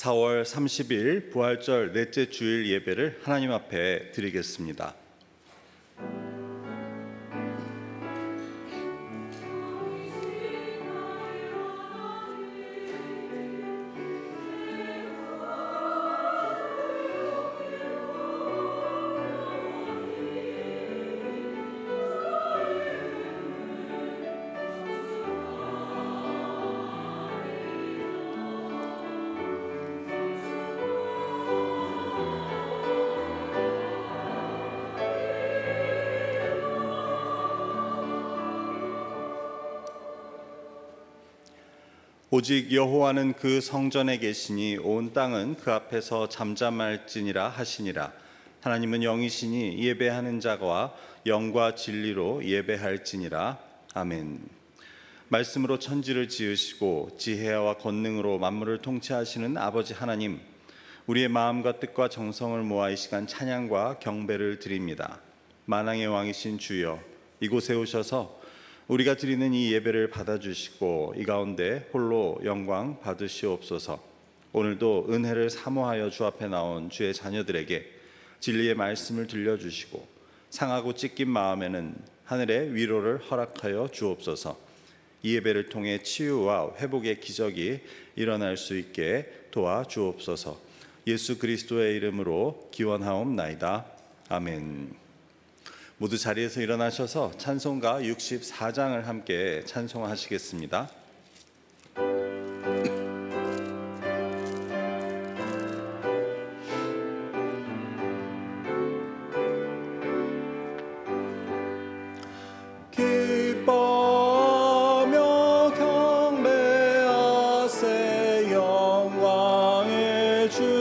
4월 30일 부활절 넷째 주일 예배를 하나님 앞에 드리겠습니다. 오직 여호와는 그 성전에 계시니 온 땅은 그 앞에서 잠잠할지니라 하시니라. 하나님은 영이시니 예배하는 자와 영과 진리로 예배할지니라. 아멘. 말씀으로 천지를 지으시고 지혜와 권능으로 만물을 통치하시는 아버지 하나님, 우리의 마음과 뜻과 정성을 모아 이 시간 찬양과 경배를 드립니다. 만왕의 왕이신 주여, 이곳에 오셔서 우리가 드리는 이 예배를 받아주시고 이 가운데 홀로 영광 받으시옵소서. 오늘도 은혜를 사모하여 주 앞에 나온 주의 자녀들에게 진리의 말씀을 들려주시고 상하고 찢긴 마음에는 하늘의 위로를 허락하여 주옵소서. 이 예배를 통해 치유와 회복의 기적이 일어날 수 있게 도와주옵소서. 예수 그리스도의 이름으로 기원하옵나이다. 아멘. 모두 자리에서 일어나셔서 찬송가 64장을 함께 찬송하시겠습니다. 기뻐하며 경배하세 영광의 주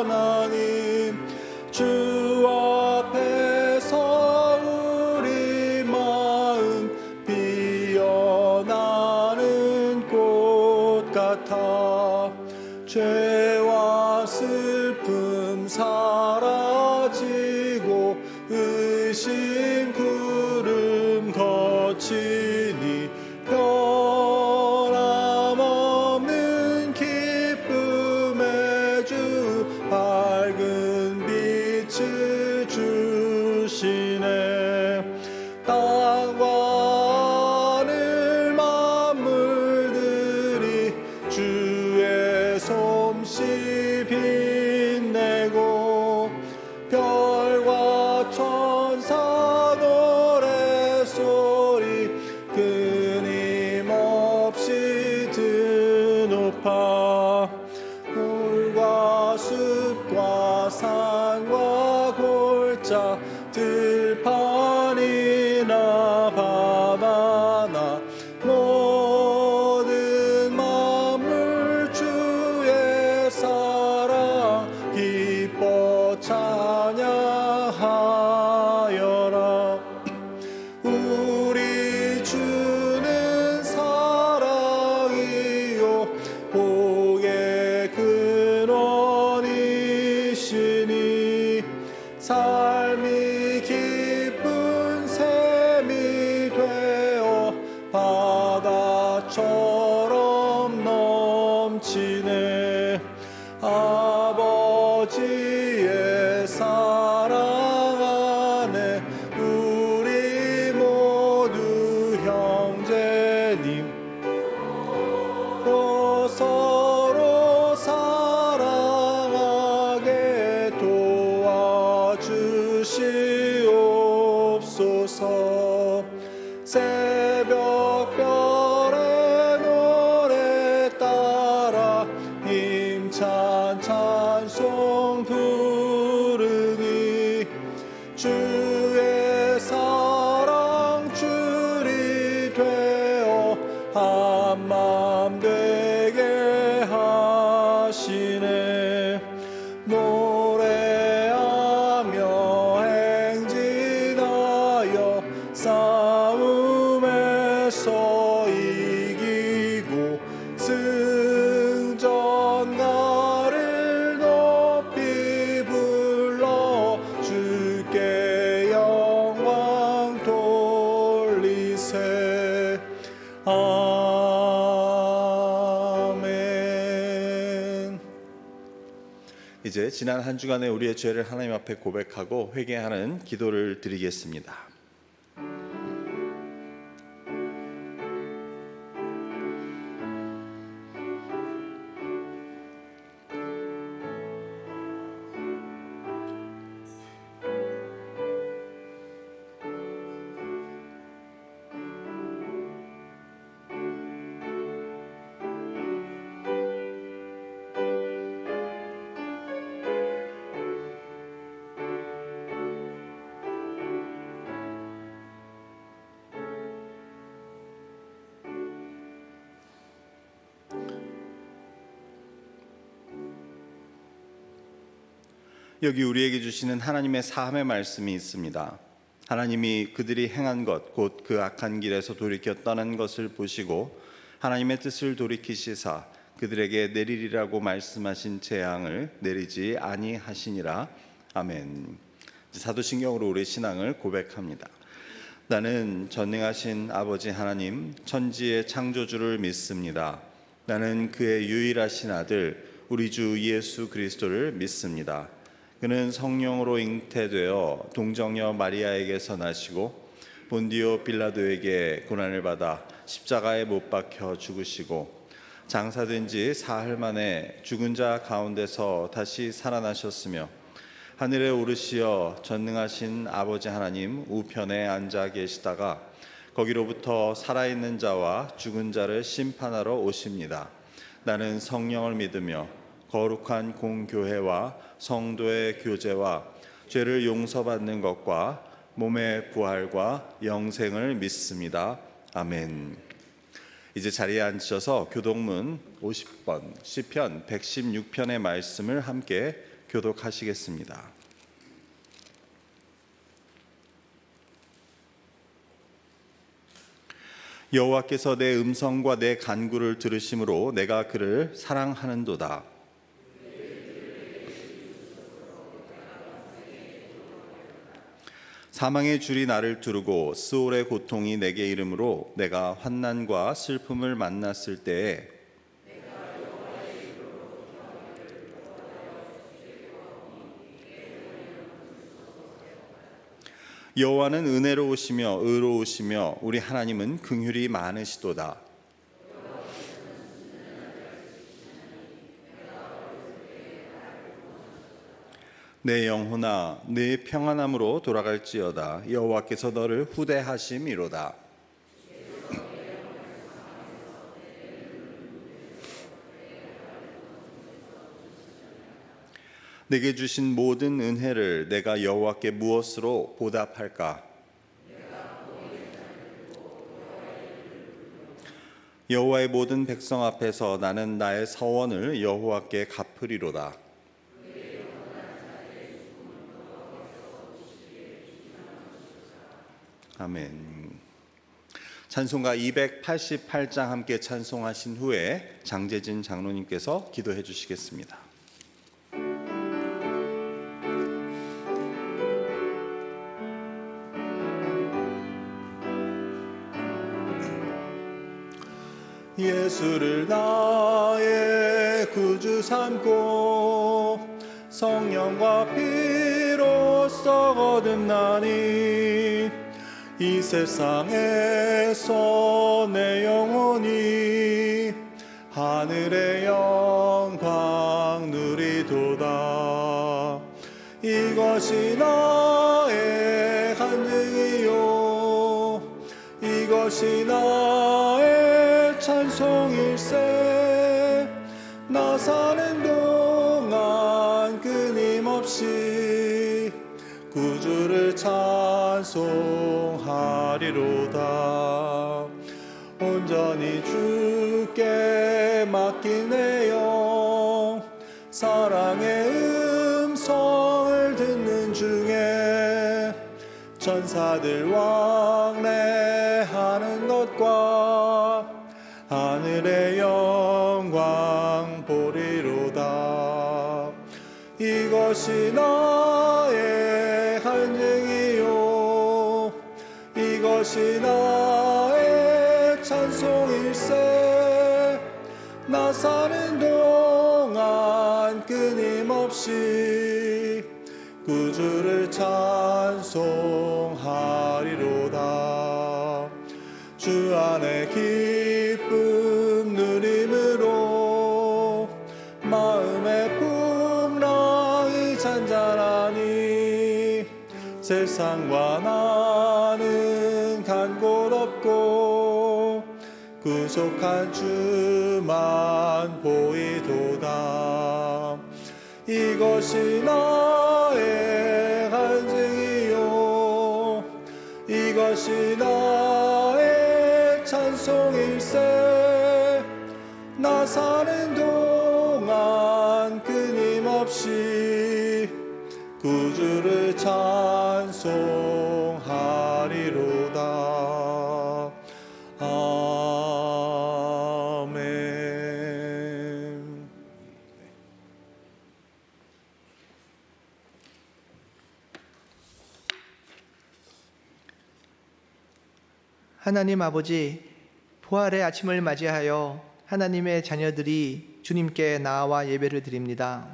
하나님, 주 죄와 슬픔 사라지고 의심 구름 거치니 변함없는 기쁨의 주 밝은 빛을 주시네. 땅과 하늘 만물들이 주의 솜씨 빛내고 별과 천사 노래소리 끊임없이 드높아. 물과 숲과 산과 골짜 들판이나 바다나 모든 만물 주의 사랑 기뻐 찬양하여라. 우리 주는 사랑이요 복의 근원이시니 삶이 기쁜 샘이 되어 바다처럼 넘치네. 아버지의 사랑 안에 우리 모두 형제님 서로 사랑하게 도와주시옵소서. 새벽별의 노래 따라 힘찬 찬송 부르니 주의 사랑 줄이 되어 한맘 되게 하시네. 노래하며 행진하여 싸움에서 이기고 승전가를 높이 불러 주께 영광 돌리세. 아멘. 이제 지난 한 주간의 우리의 죄를 하나님 앞에 고백하고 회개하는 기도를 드리겠습니다. 여기 우리에게 주시는 하나님의 사함의 말씀이 있습니다. 하나님이 그들이 행한 것, 곧 그 악한 길에서 돌이켜 떠난 것을 보시고 하나님의 뜻을 돌이키시사 그들에게 내리리라고 말씀하신 재앙을 내리지 아니하시니라. 아멘. 사도신경으로 우리의 신앙을 고백합니다. 나는 전능하신 아버지 하나님, 천지의 창조주를 믿습니다. 나는 그의 유일하신 아들, 우리 주 예수 그리스도를 믿습니다. 그는 성령으로 잉태되어 동정녀 마리아에게서 나시고 본디오 빌라도에게 고난을 받아 십자가에 못 박혀 죽으시고 장사된 지 사흘 만에 죽은 자 가운데서 다시 살아나셨으며 하늘에 오르시어 전능하신 아버지 하나님 우편에 앉아 계시다가 거기로부터 살아있는 자와 죽은 자를 심판하러 오십니다. 나는 성령을 믿으며 거룩한 공교회와 성도의 교제와 죄를 용서받는 것과 몸의 부활과 영생을 믿습니다. 아멘. 이제 자리에 앉으셔서 교독문 50번 시편 116편의 말씀을 함께 교독하시겠습니다. 여호와께서 내 음성과 내 간구를 들으심으로 내가 그를 사랑하는도다. 사망의 줄이 나를 두르고 스올의 고통이 내게 이름으로 내가 환난과 슬픔을 만났을 때에 여호와는 은혜로우시며 의로우시며 우리 하나님은 긍휼이 많으시도다. 내 영혼아 내 평안함으로 돌아갈지어다. 여호와께서 너를 후대하심이로다. 내게 주신 모든 은혜를 내가 여호와께 무엇으로 보답할까? 여호와의 모든 백성 앞에서 나는 나의 서원을 여호와께 갚으리로다. 아멘. 찬송가 288장 함께 찬송하신 후에 장재진 장로님께서 기도해 주시겠습니다. 예수를 나의 구주 삼고 성령과 피로써 거듭나니 이 세상에서 내 영혼이 하늘의 영광 누리도다. 이것이 나의 간증이요 이것이 나의 찬송일세. 나 사는 동안 끊임없이 구주를 찬송하리로다. 온전히 주께 맡긴 내 영 사랑의 음성을 듣는 중에 천사들 왕래하는 것과 하늘의 영광 보리로다. 이것이 나의 간증이요 이것이 나의 찬송일세. 나 사는 동안 끊임없이 구주를 찬송하리로다. 주 안에 기쁨 누림으로 마음의 풍랑이 잔잔하니 세상과 나는 간 곳 없고 구속한 주만 보이도다. 이것이 나의 간증이요 이것이 나의 찬송일세. 나 사는 동안 끊임없이 구주를 찬송하리로다. 아멘. 하나님 아버지, 부활의 아침을 맞이하여 하나님의 자녀들이 주님께 나아와 예배를 드립니다.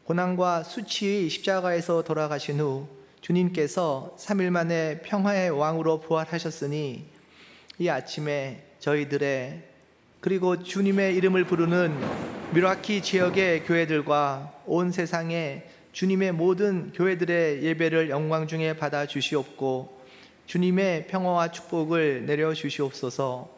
고난과 수치의 십자가에서 돌아가신 후 주님께서 3일 만에 평화의 왕으로 부활하셨으니 이 아침에 저희들의 그리고 주님의 이름을 부르는 미라키 지역의 교회들과 온 세상의 주님의 모든 교회들의 예배를 영광 중에 받아 주시옵고 주님의 평화와 축복을 내려 주시옵소서.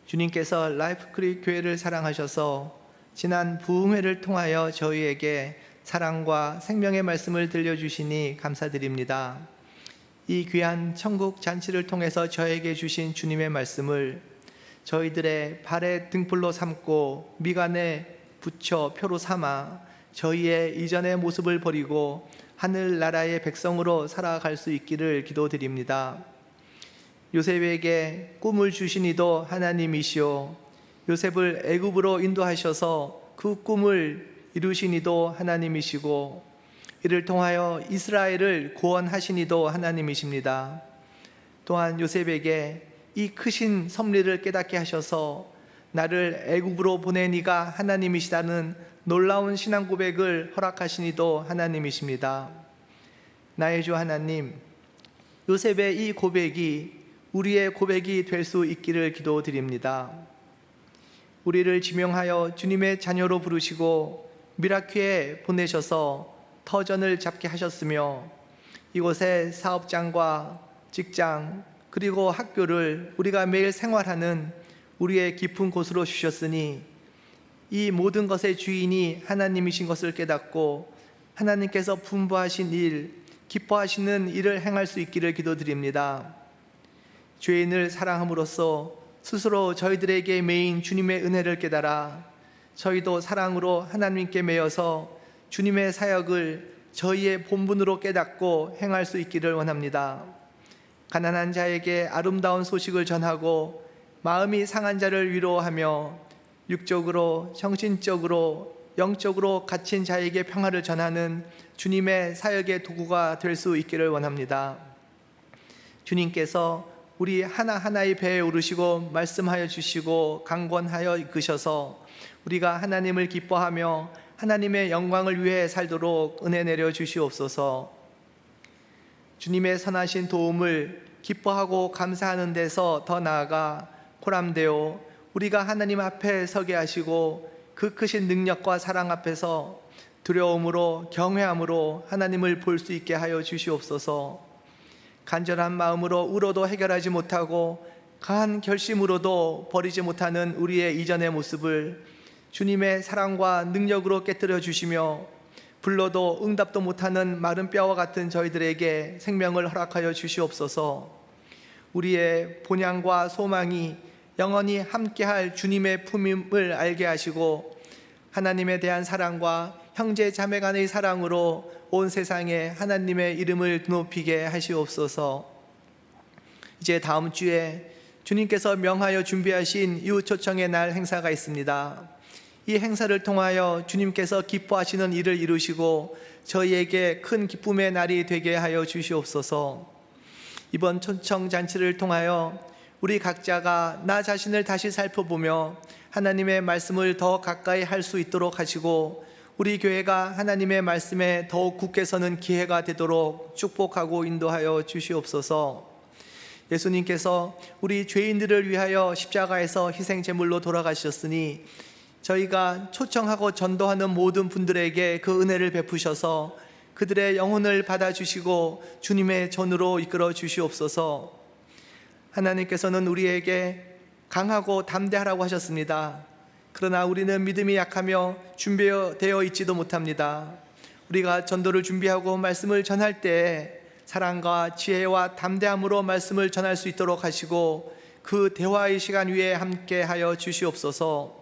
주님께서 라이프크릭 교회를 사랑하셔서 지난 부흥회를 통하여 저희에게 사랑과 생명의 말씀을 들려주시니 감사드립니다. 이 귀한 천국 잔치를 통해서 저에게 주신 주님의 말씀을 저희들의 발의 등불로 삼고 미간에 붙여 표로 삼아 저희의 이전의 모습을 버리고 하늘나라의 백성으로 살아갈 수 있기를 기도드립니다. 요셉에게 꿈을 주신 이도 하나님이시오 요셉을 애굽으로 인도하셔서 그 꿈을 이루신 이도 하나님이시고 이를 통하여 이스라엘을 구원하신 이도 하나님이십니다. 또한 요셉에게 이 크신 섭리를 깨닫게 하셔서 나를 애굽으로 보낸 이가 하나님이시다는 놀라운 신앙 고백을 허락하신 이도 하나님이십니다. 나의 주 하나님, 요셉의 이 고백이 우리의 고백이 될 수 있기를 기도드립니다. 우리를 지명하여 주님의 자녀로 부르시고 미라큐에 보내셔서 터전을 잡게 하셨으며 이곳에 사업장과 직장 그리고 학교를 우리가 매일 생활하는 우리의 깊은 곳으로 주셨으니 이 모든 것의 주인이 하나님이신 것을 깨닫고 하나님께서 분부하신 일, 기뻐하시는 일을 행할 수 있기를 기도드립니다. 죄인을 사랑함으로써 스스로 저희들에게 매인 주님의 은혜를 깨달아 저희도 사랑으로 하나님께 매여서 주님의 사역을 저희의 본분으로 깨닫고 행할 수 있기를 원합니다. 가난한 자에게 아름다운 소식을 전하고 마음이 상한 자를 위로하며 육적으로 정신적으로 영적으로 갇힌 자에게 평화를 전하는 주님의 사역의 도구가 될 수 있기를 원합니다. 주님께서 우리 하나하나의 배에 오르시고 말씀하여 주시고 강권하여 이끄셔서 우리가 하나님을 기뻐하며 하나님의 영광을 위해 살도록 은혜 내려 주시옵소서. 주님의 선하신 도움을 기뻐하고 감사하는 데서 더 나아가 보람되어 우리가 하나님 앞에 서게 하시고 그 크신 능력과 사랑 앞에서 두려움으로 경외함으로 하나님을 볼 수 있게 하여 주시옵소서. 간절한 마음으로 울어도 해결하지 못하고 강한 결심으로도 버리지 못하는 우리의 이전의 모습을 주님의 사랑과 능력으로 깨뜨려 주시며 불러도 응답도 못하는 마른 뼈와 같은 저희들에게 생명을 허락하여 주시옵소서. 우리의 본향과 소망이 영원히 함께할 주님의 품임을 알게 하시고 하나님에 대한 사랑과 형제 자매 간의 사랑으로 온 세상에 하나님의 이름을 높이게 하시옵소서. 이제 다음 주에 주님께서 명하여 준비하신 이웃초청의 날 행사가 있습니다. 이 행사를 통하여 주님께서 기뻐하시는 일을 이루시고 저희에게 큰 기쁨의 날이 되게 하여 주시옵소서. 이번 초청 잔치를 통하여 우리 각자가 나 자신을 다시 살펴보며 하나님의 말씀을 더 가까이 할 수 있도록 하시고 우리 교회가 하나님의 말씀에 더욱 굳게 서는 기회가 되도록 축복하고 인도하여 주시옵소서. 예수님께서 우리 죄인들을 위하여 십자가에서 희생제물로 돌아가셨으니 저희가 초청하고 전도하는 모든 분들에게 그 은혜를 베푸셔서 그들의 영혼을 받아주시고 주님의 전으로 이끌어 주시옵소서. 하나님께서는 우리에게 강하고 담대하라고 하셨습니다. 그러나 우리는 믿음이 약하며 준비되어 있지도 못합니다. 우리가 전도를 준비하고 말씀을 전할 때 사랑과 지혜와 담대함으로 말씀을 전할 수 있도록 하시고 그 대화의 시간 위에 함께하여 주시옵소서.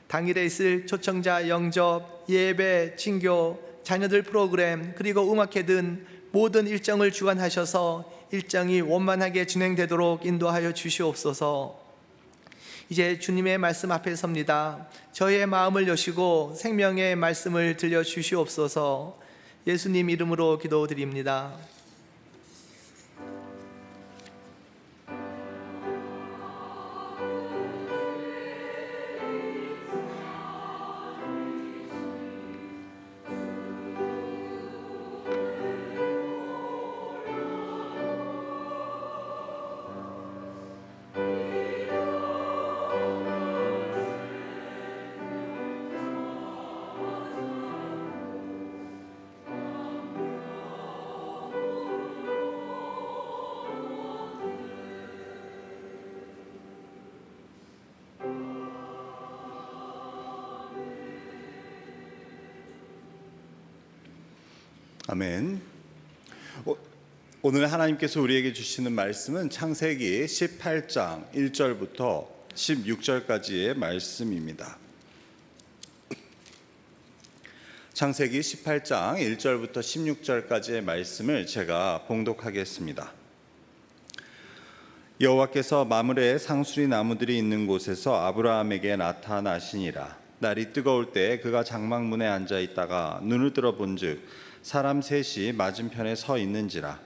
당일에 있을 초청자 영접, 예배, 친교, 자녀들 프로그램 그리고 음악회 등 모든 일정을 주관하셔서 일정이 원만하게 진행되도록 인도하여 주시옵소서. 이제 주님의 말씀 앞에 섭니다. 저의 마음을 여시고 생명의 말씀을 들려주시옵소서. 예수님 이름으로 기도드립니다. 아멘. 오늘 하나님께서 우리에게 주시는 말씀은 창세기 18장 1절부터 16절까지의 말씀입니다. 창세기 18장 1절부터 16절까지의 말씀을 제가 봉독하겠습니다. 여호와께서 마므레의 상수리 나무들이 있는 곳에서 아브라함에게 나타나시니라. 날이 뜨거울 때 그가 장막문에 앉아 있다가 눈을 들어 본즉 사람 셋이 맞은편에 서 있는지라.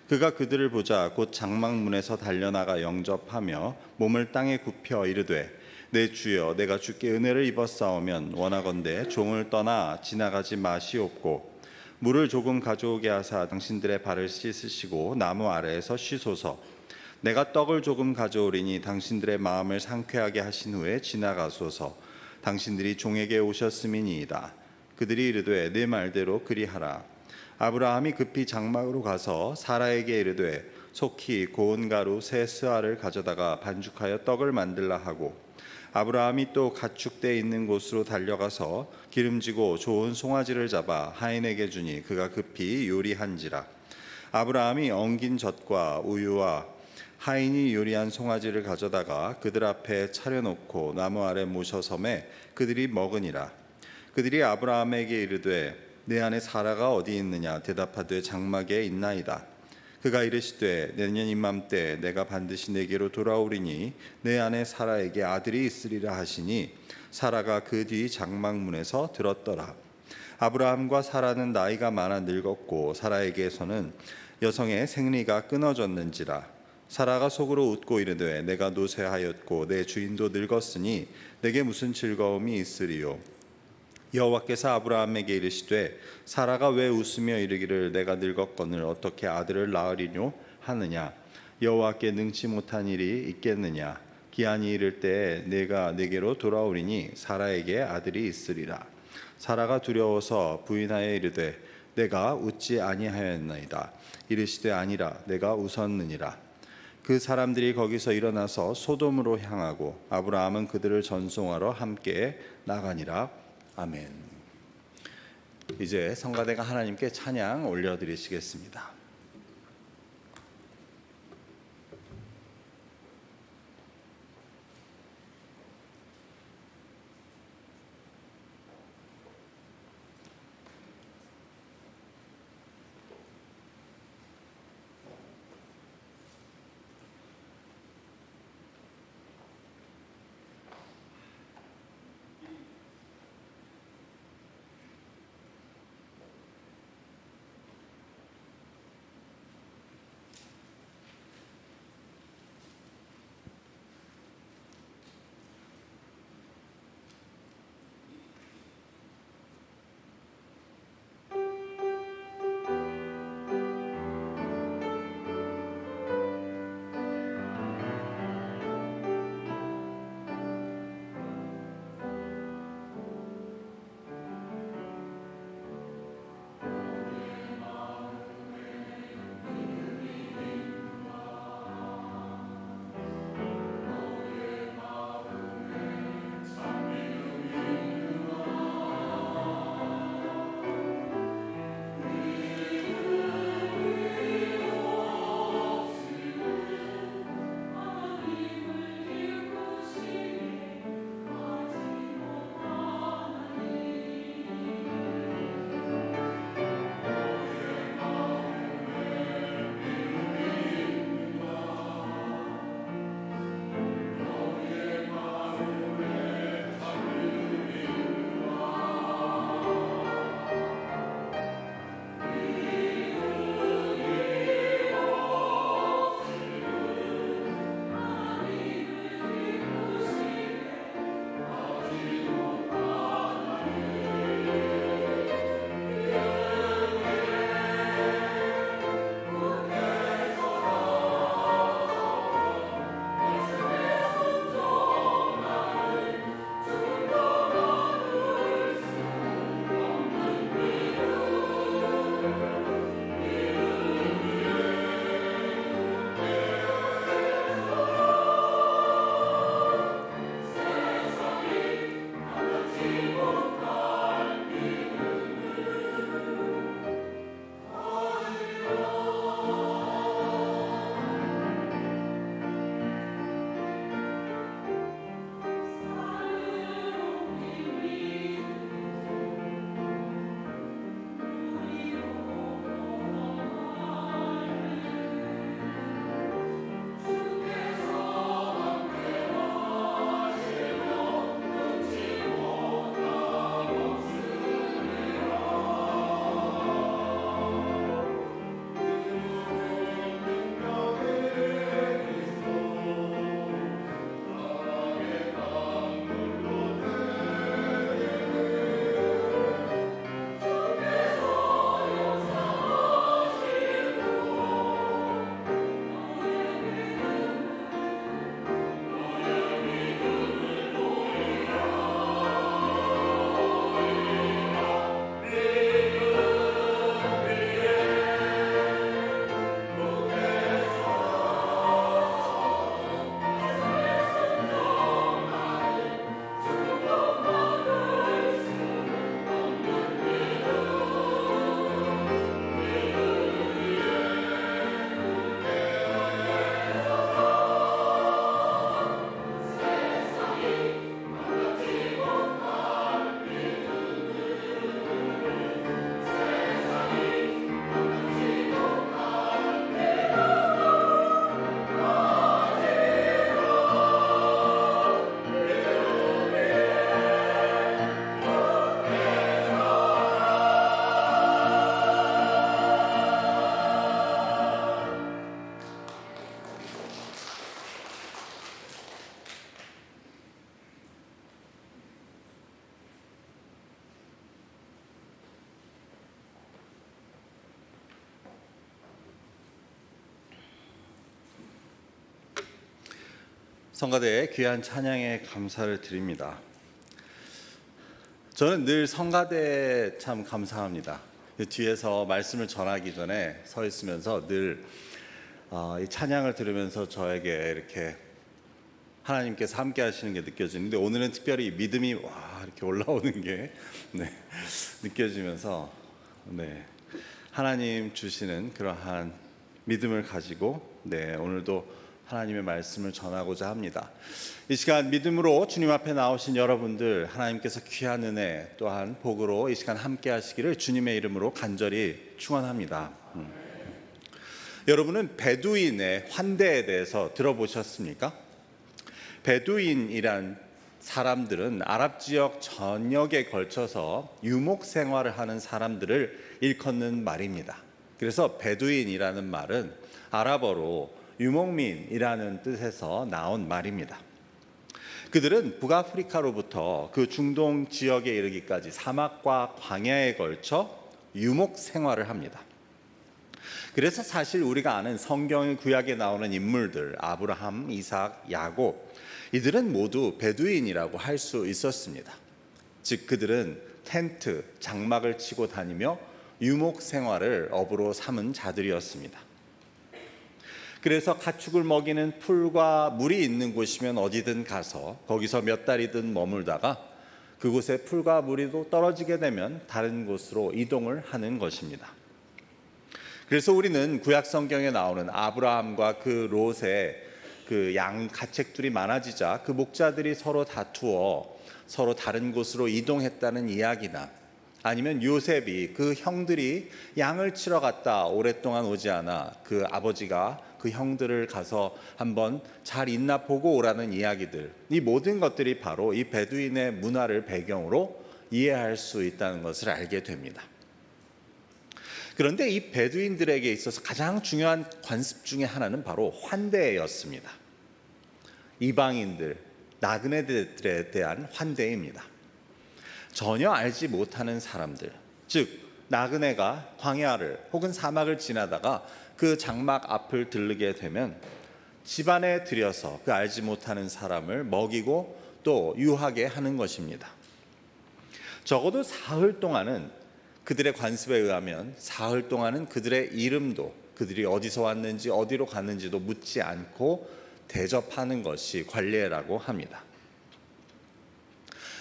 그가 그들을 보자 곧 장막문에서 달려나가 영접하며 몸을 땅에 굽혀 이르되 내 주여 내가 주께 은혜를 입었사오면 원하건대 종을 떠나 지나가지 마시옵고 물을 조금 가져오게 하사 당신들의 발을 씻으시고 나무 아래에서 쉬소서. 내가 떡을 조금 가져오리니 당신들의 마음을 상쾌하게 하신 후에 지나가소서. 당신들이 종에게 오셨음이니이다. 그들이 이르되 네 말대로 그리하라. 아브라함이 급히 장막으로 가서 사라에게 이르되 속히 고운 가루 세 스아를 가져다가 반죽하여 떡을 만들라 하고 아브라함이 또 가축대 있는 곳으로 달려가서 기름지고 좋은 송아지를 잡아 하인에게 주니 그가 급히 요리한지라. 아브라함이 엉긴 젖과 우유와 하인이 요리한 송아지를 가져다가 그들 앞에 차려놓고 나무 아래 모셔섬에 그들이 먹으니라. 그들이 아브라함에게 이르되 내 안에 사라가 어디 있느냐 대답하되 장막에 있나이다. 그가 이르시되 내년 이맘때 내가 반드시 내게로 돌아오리니 내 안에 사라에게 아들이 있으리라 하시니 사라가 그 뒤 장막문에서 들었더라. 아브라함과 사라는 나이가 많아 늙었고 사라에게서는 여성의 생리가 끊어졌는지라. 사라가 속으로 웃고 이르되 내가 노쇠하였고 내 주인도 늙었으니 내게 무슨 즐거움이 있으리요. 여호와께서 아브라함에게 이르시되 사라가 왜 웃으며 이르기를 내가 늙었거늘 어떻게 아들을 낳으리뇨 하느냐. 여호와께 능치 못한 일이 있겠느냐. 기한이 이를 때에 내가 내게로 돌아오리니 사라에게 아들이 있으리라. 사라가 두려워서 부인하여 이르되 내가 웃지 아니하였나이다. 이르시되 아니라 내가 웃었느니라. 그 사람들이 거기서 일어나서 소돔으로 향하고 아브라함은 그들을 전송하러 함께 나가니라. 아멘. 이제 성가대가 하나님께 찬양 올려드리시겠습니다. 성가대의 귀한 찬양에 감사를 드립니다. 저는 늘 성가대에 참 감사합니다. 뒤에서 말씀을 전하기 전에 서 있으면서 늘 이 찬양을 들으면서 저에게 이렇게 하나님께서 함께 하시는 게 느껴지는데, 오늘은 특별히 믿음이 이렇게 올라오는 게 느껴지면서 하나님 주시는 그러한 믿음을 가지고 오늘도 하나님의 말씀을 전하고자 합니다. 이 시간 믿음으로 주님 앞에 나오신 여러분들, 하나님께서 귀한 은혜 또한 복으로 이 시간 함께 하시기를 주님의 이름으로 간절히 축원합니다. 여러분은 베두인의 환대에 대해서 들어보셨습니까? 베두인이란 사람들은 아랍 지역 전역에 걸쳐서 유목 생활을 하는 사람들을 일컫는 말입니다. 그래서 베두인이라는 말은 아랍어로 유목민이라는 뜻에서 나온 말입니다. 그들은 북아프리카로부터 그 중동 지역에 이르기까지 사막과 광야에 걸쳐 유목 생활을 합니다. 그래서 사실 우리가 아는 성경의 구약에 나오는 인물들, 아브라함, 이삭, 야곱, 이들은 모두 베두인이라고 할 수 있었습니다. 즉 그들은 텐트, 장막을 치고 다니며 유목 생활을 업으로 삼은 자들이었습니다. 그래서 가축을 먹이는 풀과 물이 있는 곳이면 어디든 가서 거기서 몇 달이든 머물다가 그곳에 풀과 물이 또 떨어지게 되면 다른 곳으로 이동을 하는 것입니다. 그래서 우리는 구약 성경에 나오는 아브라함과 그 롯의 그 양 가책들이 많아지자 그 목자들이 서로 다투어 서로 다른 곳으로 이동했다는 이야기나, 아니면 요셉이 그 형들이 양을 치러 갔다 오랫동안 오지 않아 그 아버지가 그 형들을 가서 한번 잘 있나 보고 오라는 이야기들, 이 모든 것들이 바로 이 베두인의 문화를 배경으로 이해할 수 있다는 것을 알게 됩니다. 그런데 이 베두인들에게 있어서 가장 중요한 관습 중에 하나는 바로 환대였습니다. 이방인들, 나그네들에 대한 환대입니다. 전혀 알지 못하는 사람들, 즉 나그네가 광야를 혹은 사막을 지나다가 그 장막 앞을 들르게 되면 집안에 들여서 그 알지 못하는 사람을 먹이고 또 유하게 하는 것입니다. 적어도 사흘 동안은, 그들의 관습에 의하면 사흘 동안은 그들의 이름도, 그들이 어디서 왔는지 어디로 갔는지도 묻지 않고 대접하는 것이 관례라고 합니다.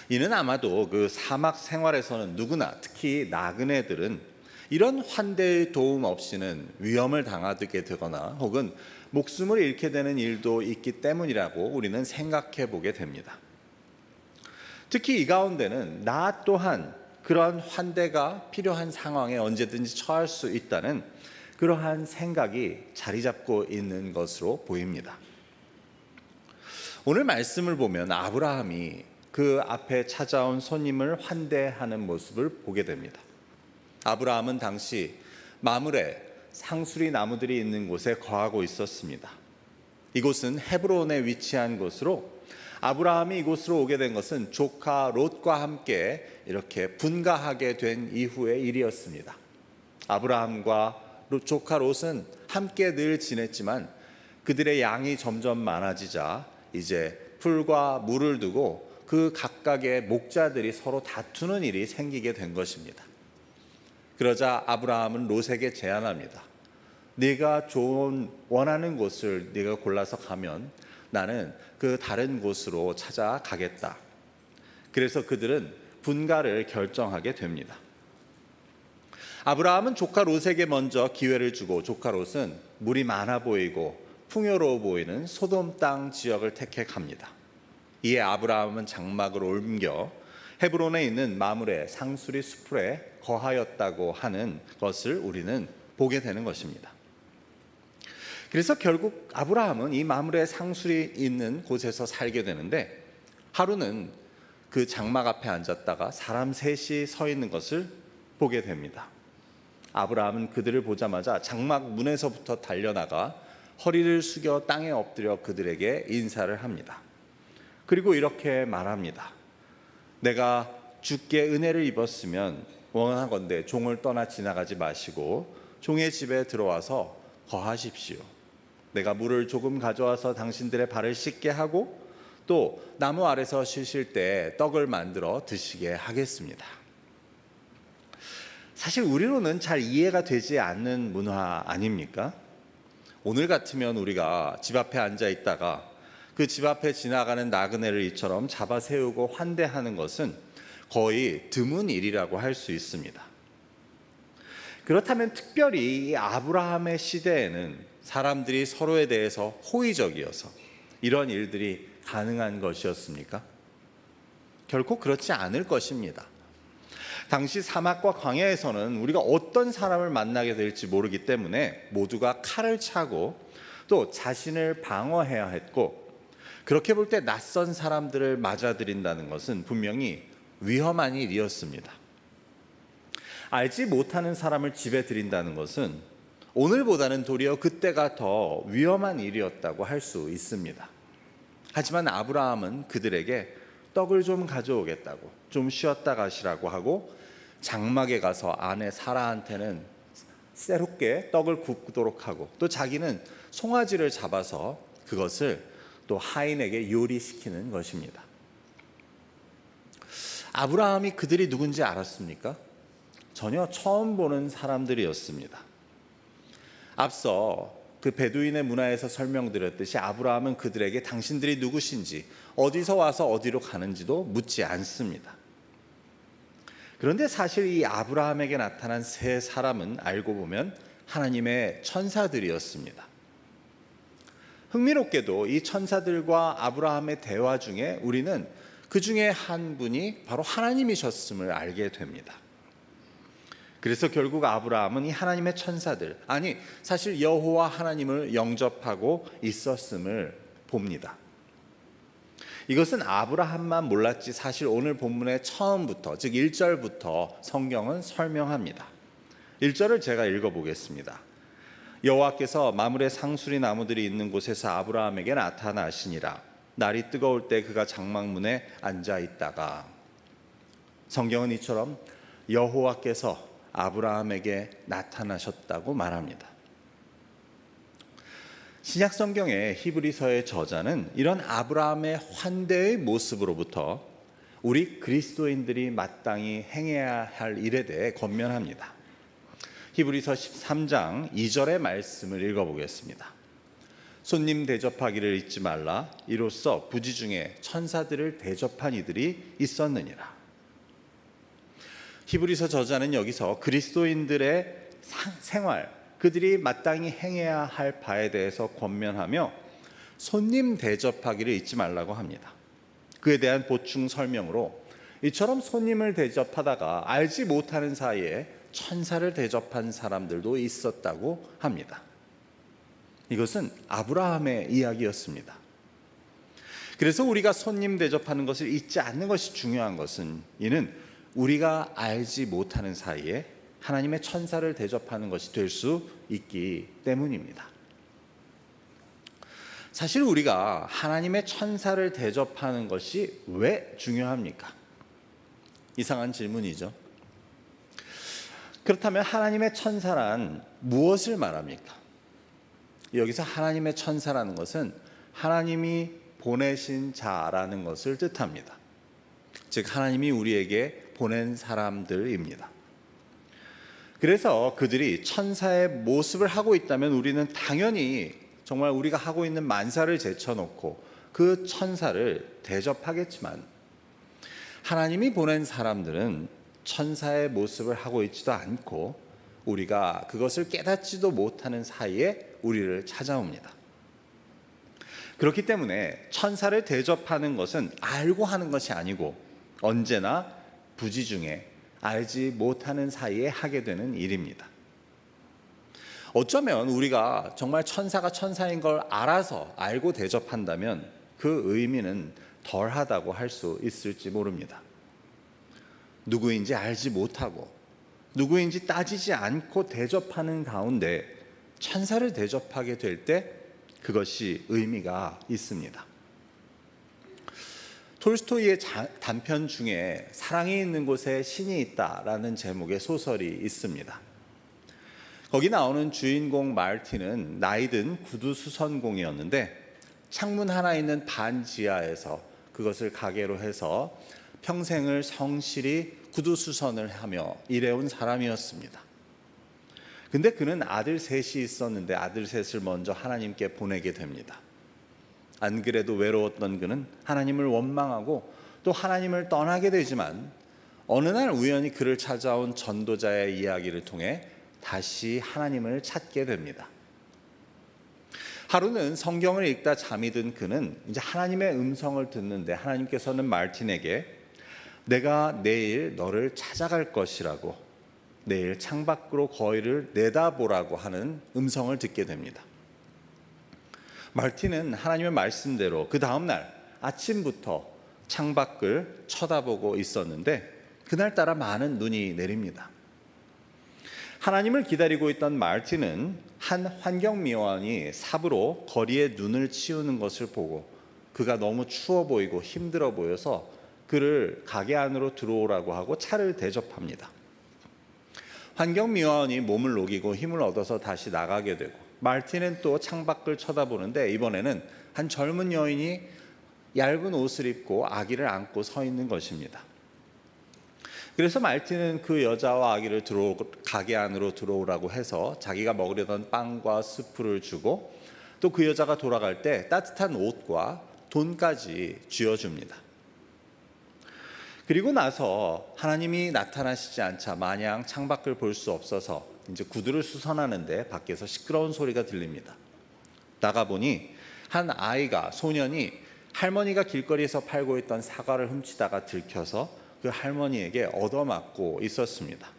이는 아마도 그 사막 생활에서는 누구나, 특히 나그네들은 이런 환대의 도움 없이는 위험을 당하게 되거나 혹은 목숨을 잃게 되는 일도 있기 때문이라고 우리는 생각해 보게 됩니다. 특히 이 가운데는 나 또한 그런 환대가 필요한 상황에 언제든지 처할 수 있다는 그러한 생각이 자리 잡고 있는 것으로 보입니다. 오늘 말씀을 보면 아브라함이 그 앞에 찾아온 손님을 환대하는 모습을 보게 됩니다. 아브라함은 당시 마므레 상수리 나무들이 있는 곳에 거하고 있었습니다. 이곳은 헤브론에 위치한 곳으로 아브라함이 이곳으로 오게 된 것은 조카 롯과 함께 이렇게 분가하게 된 이후의 일이었습니다. 아브라함과 조카 롯은 함께 늘 지냈지만 그들의 양이 점점 많아지자 이제 풀과 물을 두고 그 각각의 목자들이 서로 다투는 일이 생기게 된 것입니다. 그러자 아브라함은 롯에게 제안합니다. 네가 원하는 곳을 네가 골라서 가면 나는 그 다른 곳으로 찾아가겠다. 그래서 그들은 분가를 결정하게 됩니다. 아브라함은 조카 롯에게 먼저 기회를 주고, 조카 롯은 물이 많아 보이고 풍요로워 보이는 소돔 땅 지역을 택해 갑니다. 이에 아브라함은 장막을 옮겨 헤브론에 있는 마므레 상수리 수풀에 거하였다고 하는 것을 우리는 보게 되는 것입니다. 그래서 결국 아브라함은 이 마므레 상수리 있는 곳에서 살게 되는데, 하루는 그 장막 앞에 앉았다가 사람 셋이 서 있는 것을 보게 됩니다. 아브라함은 그들을 보자마자 장막 문에서부터 달려나가 허리를 숙여 땅에 엎드려 그들에게 인사를 합니다. 그리고 이렇게 말합니다. 내가 주께 은혜를 입었으면 원하건대 종을 떠나 지나가지 마시고 종의 집에 들어와서 거하십시오. 내가 물을 조금 가져와서 당신들의 발을 씻게 하고 또 나무 아래서 쉬실 때 떡을 만들어 드시게 하겠습니다. 사실 우리로는 잘 이해가 되지 않는 문화 아닙니까? 오늘 같으면 우리가 집 앞에 앉아 있다가 그 집 앞에 지나가는 나그네를 이처럼 잡아 세우고 환대하는 것은 거의 드문 일이라고 할 수 있습니다. 그렇다면 특별히 이 아브라함의 시대에는 사람들이 서로에 대해서 호의적이어서 이런 일들이 가능한 것이었습니까? 결코 그렇지 않을 것입니다. 당시 사막과 광야에서는 우리가 어떤 사람을 만나게 될지 모르기 때문에 모두가 칼을 차고 또 자신을 방어해야 했고, 그렇게 볼 때 낯선 사람들을 맞아들인다는 것은 분명히 위험한 일이었습니다. 알지 못하는 사람을 집에 들인다는 것은 오늘보다는 도리어 그때가 더 위험한 일이었다고 할 수 있습니다. 하지만 아브라함은 그들에게 떡을 좀 가져오겠다고, 좀 쉬었다 가시라고 하고 장막에 가서 아내 사라한테는 새롭게 떡을 굽도록 하고 또 자기는 송아지를 잡아서 그것을 또 하인에게 요리시키는 것입니다. 아브라함이 그들이 누군지 알았습니까? 전혀 처음 보는 사람들이었습니다. 앞서 그 베두인의 문화에서 설명드렸듯이 아브라함은 그들에게 당신들이 누구신지, 어디서 와서 어디로 가는지도 묻지 않습니다. 그런데 사실 이 아브라함에게 나타난 세 사람은 알고 보면 하나님의 천사들이었습니다. 흥미롭게도 이 천사들과 아브라함의 대화 중에 우리는 그 중에 한 분이 바로 하나님이셨음을 알게 됩니다. 그래서 결국 아브라함은 이 하나님의 천사들, 아니 사실 여호와 하나님을 영접하고 있었음을 봅니다. 이것은 아브라함만 몰랐지 사실 오늘 본문의 처음부터, 즉 1절부터 성경은 설명합니다. 1절을 제가 읽어보겠습니다. 여호와께서 마므레 상수리 나무들이 있는 곳에서 아브라함에게 나타나시니라. 날이 뜨거울 때 그가 장막문에 앉아 있다가. 성경은 이처럼 여호와께서 아브라함에게 나타나셨다고 말합니다. 신약 성경의 히브리서의 저자는 이런 아브라함의 환대의 모습으로부터 우리 그리스도인들이 마땅히 행해야 할 일에 대해 권면합니다. 히브리서 13장 2절의 말씀을 읽어보겠습니다. 손님 대접하기를 잊지 말라. 이로써 부지 중에 천사들을 대접한 이들이 있었느니라. 히브리서 저자는 여기서 그리스도인들의 생활, 그들이 마땅히 행해야 할 바에 대해서 권면하며 손님 대접하기를 잊지 말라고 합니다. 그에 대한 보충 설명으로 이처럼 손님을 대접하다가 알지 못하는 사이에 천사를 대접한 사람들도 있었다고 합니다. 이것은 아브라함의 이야기였습니다. 그래서 우리가 손님 대접하는 것을 잊지 않는 것이 중요한 것은 이는 우리가 알지 못하는 사이에 하나님의 천사를 대접하는 것이 될 수 있기 때문입니다. 사실 우리가 하나님의 천사를 대접하는 것이 왜 중요합니까? 이상한 질문이죠. 그렇다면 하나님의 천사란 무엇을 말합니까? 여기서 하나님의 천사라는 것은 하나님이 보내신 자라는 것을 뜻합니다. 즉 하나님이 우리에게 보낸 사람들입니다. 그래서 그들이 천사의 모습을 하고 있다면 우리는 당연히 정말 우리가 하고 있는 만사를 제쳐놓고 그 천사를 대접하겠지만, 하나님이 보낸 사람들은 천사의 모습을 하고 있지도 않고 우리가 그것을 깨닫지도 못하는 사이에 우리를 찾아옵니다. 그렇기 때문에 천사를 대접하는 것은 알고 하는 것이 아니고 언제나 부지 중에 알지 못하는 사이에 하게 되는 일입니다. 어쩌면 우리가 정말 천사가 천사인 걸 알아서 알고 대접한다면 그 의미는 덜하다고 할 수 있을지 모릅니다. 누구인지 알지 못하고 누구인지 따지지 않고 대접하는 가운데 천사를 대접하게 될 때 그것이 의미가 있습니다. 톨스토이의 단편 중에 사랑이 있는 곳에 신이 있다라는 제목의 소설이 있습니다. 거기 나오는 주인공 말틴은 나이든 구두 수선공이었는데 창문 하나 있는 반 지하에서 그것을 가게로 해서 평생을 성실히 구두 수선을 하며 일해온 사람이었습니다. 근데 그는 아들 셋이 있었는데 아들 셋을 먼저 하나님께 보내게 됩니다. 안 그래도 외로웠던 그는 하나님을 원망하고 또 하나님을 떠나게 되지만 어느 날 우연히 그를 찾아온 전도자의 이야기를 통해 다시 하나님을 찾게 됩니다. 하루는 성경을 읽다 잠이 든 그는 이제 하나님의 음성을 듣는데 하나님께서는 말틴에게 내가 내일 너를 찾아갈 것이라고, 내일 창밖으로 거위를 내다보라고 하는 음성을 듣게 됩니다. 말틴은 하나님의 말씀대로 그 다음 날 아침부터 창밖을 쳐다보고 있었는데 그날따라 많은 눈이 내립니다. 하나님을 기다리고 있던 말틴은 한 환경미화원이 삽으로 거리에 눈을 치우는 것을 보고 그가 너무 추워 보이고 힘들어 보여서 그를 가게 안으로 들어오라고 하고 차를 대접합니다. 환경미화원이 몸을 녹이고 힘을 얻어서 다시 나가게 되고 말틴은 또 창밖을 쳐다보는데 이번에는 한 젊은 여인이 얇은 옷을 입고 아기를 안고 서 있는 것입니다. 그래서 말틴은 그 여자와 아기를 가게 안으로 들어오라고 해서 자기가 먹으려던 빵과 스프를 주고 또 그 여자가 돌아갈 때 따뜻한 옷과 돈까지 쥐어줍니다. 그리고 나서 하나님이 나타나시지 않자 마냥 창밖을 볼 수 없어서 이제 구두를 수선하는데 밖에서 시끄러운 소리가 들립니다. 나가보니 한 아이가, 소년이 할머니가 길거리에서 팔고 있던 사과를 훔치다가 들켜서 그 할머니에게 얻어맞고 있었습니다.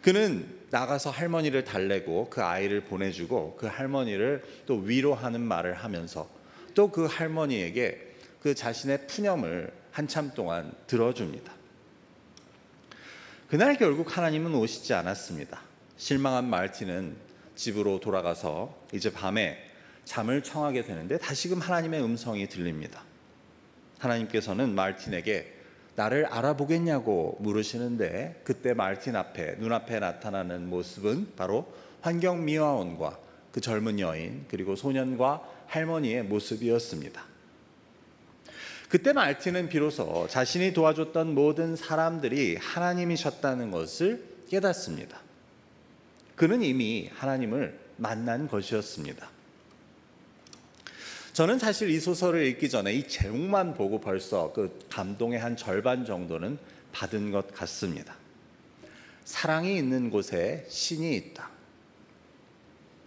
그는 나가서 할머니를 달래고 그 아이를 보내주고 그 할머니를 또 위로하는 말을 하면서 또 그 할머니에게 그 자신의 푸념을 한참 동안 들어줍니다. 그날 결국 하나님은 오시지 않았습니다. 실망한 말틴은 집으로 돌아가서 이제 밤에 잠을 청하게 되는데 다시금 하나님의 음성이 들립니다. 하나님께서는 말틴에게 나를 알아보겠냐고 물으시는데 그때 말틴 눈앞에 나타나는 모습은 바로 환경미화원과 그 젊은 여인 그리고 소년과 할머니의 모습이었습니다. 그때 말틴은 비로소 자신이 도와줬던 모든 사람들이 하나님이셨다는 것을 깨닫습니다. 그는 이미 하나님을 만난 것이었습니다. 저는 사실 이 소설을 읽기 전에 이 제목만 보고 벌써 그 감동의 한 절반 정도는 받은 것 같습니다. 사랑이 있는 곳에 신이 있다.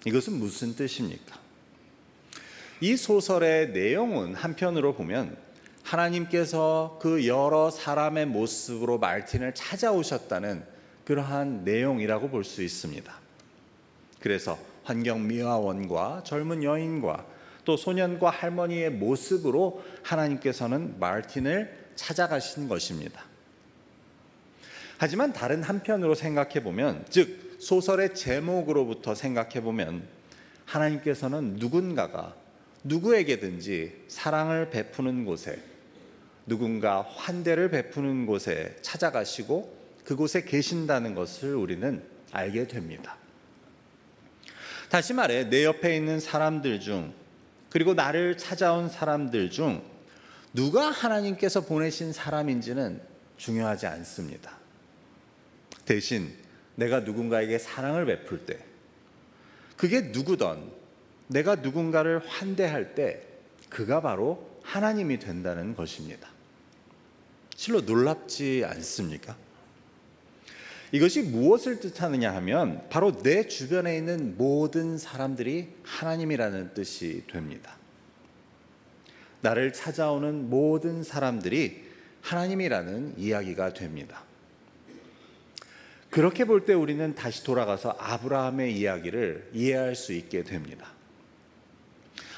이것은 무슨 뜻입니까? 이 소설의 내용은 한편으로 보면 하나님께서 그 여러 사람의 모습으로 말틴을 찾아오셨다는 그러한 내용이라고 볼 수 있습니다. 그래서 환경미화원과 젊은 여인과 또 소년과 할머니의 모습으로 하나님께서는 말틴을 찾아가신 것입니다. 하지만 다른 한편으로 생각해 보면, 즉 소설의 제목으로부터 생각해 보면 하나님께서는 누군가가 누구에게든지 사랑을 베푸는 곳에, 누군가 환대를 베푸는 곳에 찾아가시고 그곳에 계신다는 것을 우리는 알게 됩니다. 다시 말해 내 옆에 있는 사람들 중 그리고 나를 찾아온 사람들 중 누가 하나님께서 보내신 사람인지는 중요하지 않습니다. 대신 내가 누군가에게 사랑을 베풀 때, 그게 누구든 내가 누군가를 환대할 때 그가 바로 하나님이 된다는 것입니다. 실로 놀랍지 않습니까? 이것이 무엇을 뜻하느냐 하면 바로 내 주변에 있는 모든 사람들이 하나님이라는 뜻이 됩니다. 나를 찾아오는 모든 사람들이 하나님이라는 이야기가 됩니다. 그렇게 볼 때 우리는 다시 돌아가서 아브라함의 이야기를 이해할 수 있게 됩니다.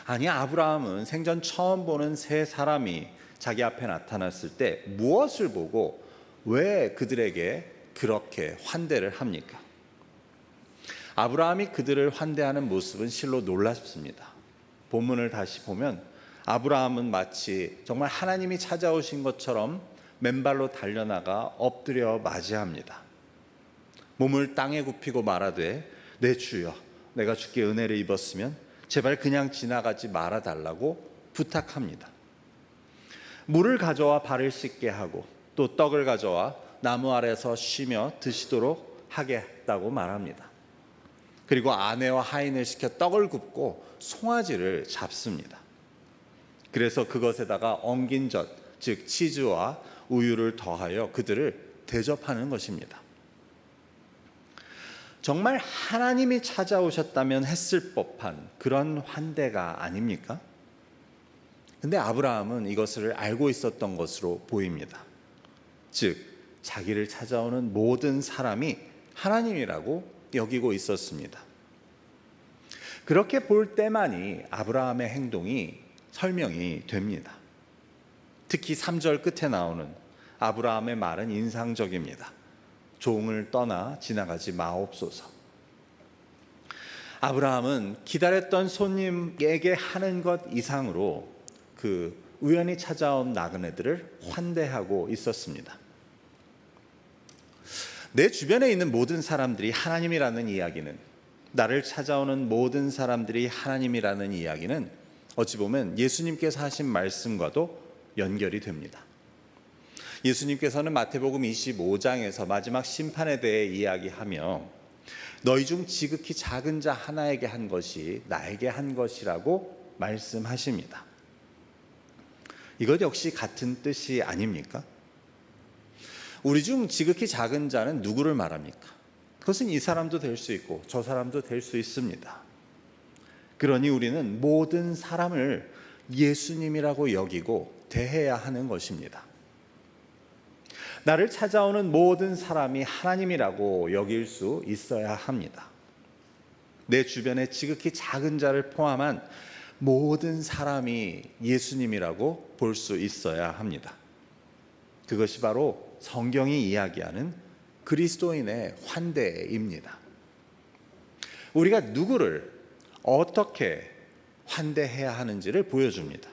아니, 아브라함은 생전 처음 보는 세 사람이 자기 앞에 나타났을 때 무엇을 보고 왜 그들에게 그렇게 환대를 합니까? 아브라함이 그들을 환대하는 모습은 실로 놀랍습니다. 본문을 다시 보면 아브라함은 마치 정말 하나님이 찾아오신 것처럼 맨발로 달려나가 엎드려 맞이합니다. 몸을 땅에 굽히고 말하되 내 주여 내가 주께 은혜를 입었으면 제발 그냥 지나가지 말아달라고 부탁합니다. 물을 가져와 발을 씻게 하고 또 떡을 가져와 나무 아래서 쉬며 드시도록 하겠다고 말합니다. 그리고 아내와 하인을 시켜 떡을 굽고 송아지를 잡습니다. 그래서 그것에다가 엉긴 젖, 즉 치즈와 우유를 더하여 그들을 대접하는 것입니다. 정말 하나님이 찾아오셨다면 했을 법한 그런 환대가 아닙니까? 근데 아브라함은 이것을 알고 있었던 것으로 보입니다. 즉, 자기를 찾아오는 모든 사람이 하나님이라고 여기고 있었습니다. 그렇게 볼 때만이 아브라함의 행동이 설명이 됩니다. 특히 3절 끝에 나오는 아브라함의 말은 인상적입니다. 종을 떠나 지나가지 마옵소서. 아브라함은 기다렸던 손님에게 하는 것 이상으로 그 우연히 찾아온 나그네들을 환대하고 있었습니다. 내 주변에 있는 모든 사람들이 하나님이라는 이야기는, 나를 찾아오는 모든 사람들이 하나님이라는 이야기는 어찌 보면 예수님께서 하신 말씀과도 연결이 됩니다. 예수님께서는 마태복음 25장에서 마지막 심판에 대해 이야기하며 너희 중 지극히 작은 자 하나에게 한 것이 나에게 한 것이라고 말씀하십니다. 이것 역시 같은 뜻이 아닙니까? 우리 중 지극히 작은 자는 누구를 말합니까? 그것은 이 사람도 될 수 있고 저 사람도 될 수 있습니다. 그러니 우리는 모든 사람을 예수님이라고 여기고 대해야 하는 것입니다. 나를 찾아오는 모든 사람이 하나님이라고 여길 수 있어야 합니다. 내 주변에 지극히 작은 자를 포함한 모든 사람이 예수님이라고 볼 수 있어야 합니다. 그것이 바로 성경이 이야기하는 그리스도인의 환대입니다. 우리가 누구를 어떻게 환대해야 하는지를 보여줍니다.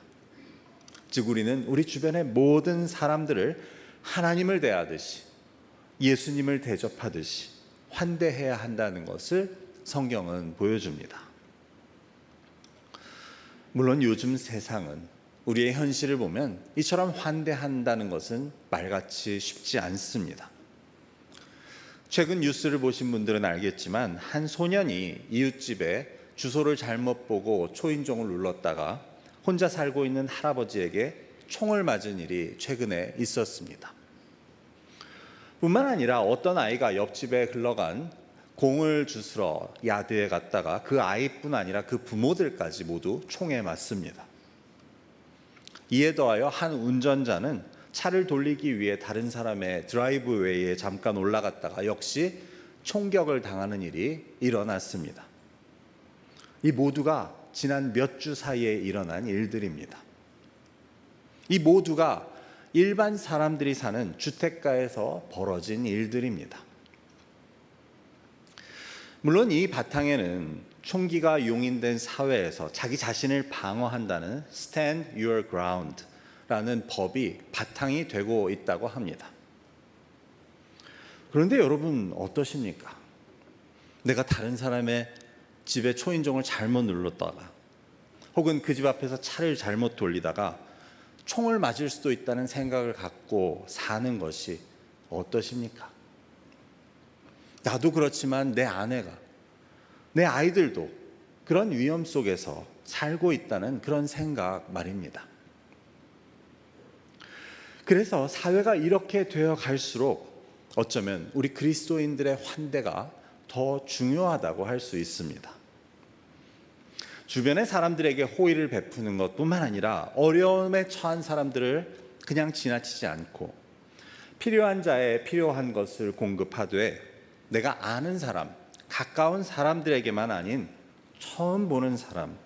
즉 우리는 우리 주변의 모든 사람들을 하나님을 대하듯이 예수님을 대접하듯이 환대해야 한다는 것을 성경은 보여줍니다. 물론 요즘 세상은 우리의 현실을 보면 이처럼 환대한다는 것은 말같이 쉽지 않습니다. 최근 뉴스를 보신 분들은 알겠지만 한 소년이 이웃집에 주소를 잘못 보고 초인종을 눌렀다가 혼자 살고 있는 할아버지에게 총을 맞은 일이 최근에 있었습니다. 뿐만 아니라 어떤 아이가 옆집에 흘러간 공을 주스러 야드에 갔다가 그 아이뿐 아니라 그 부모들까지 모두 총에 맞습니다. 이에 더하여 한 운전자는 차를 돌리기 위해 다른 사람의 드라이브웨이에 잠깐 올라갔다가 역시 총격을 당하는 일이 일어났습니다. 이 모두가 지난 몇 주 사이에 일어난 일들입니다. 이 모두가 일반 사람들이 사는 주택가에서 벌어진 일들입니다. 물론 이 바탕에는 총기가 용인된 사회에서 자기 자신을 방어한다는 Stand Your Ground 라는 법이 바탕이 되고 있다고 합니다. 그런데 여러분 어떠십니까? 내가 다른 사람의 집에 초인종을 잘못 눌렀다가 혹은 그 집 앞에서 차를 잘못 돌리다가 총을 맞을 수도 있다는 생각을 갖고 사는 것이 어떠십니까? 나도 그렇지만 내 아내가, 내 아이들도 그런 위험 속에서 살고 있다는 그런 생각 말입니다. 그래서 사회가 이렇게 되어 갈수록 어쩌면 우리 그리스도인들의 환대가 더 중요하다고 할 수 있습니다. 주변의 사람들에게 호의를 베푸는 것뿐만 아니라 어려움에 처한 사람들을 그냥 지나치지 않고 필요한 자에 필요한 것을 공급하되 내가 아는 사람, 가까운 사람들에게만 아닌 처음 보는 사람,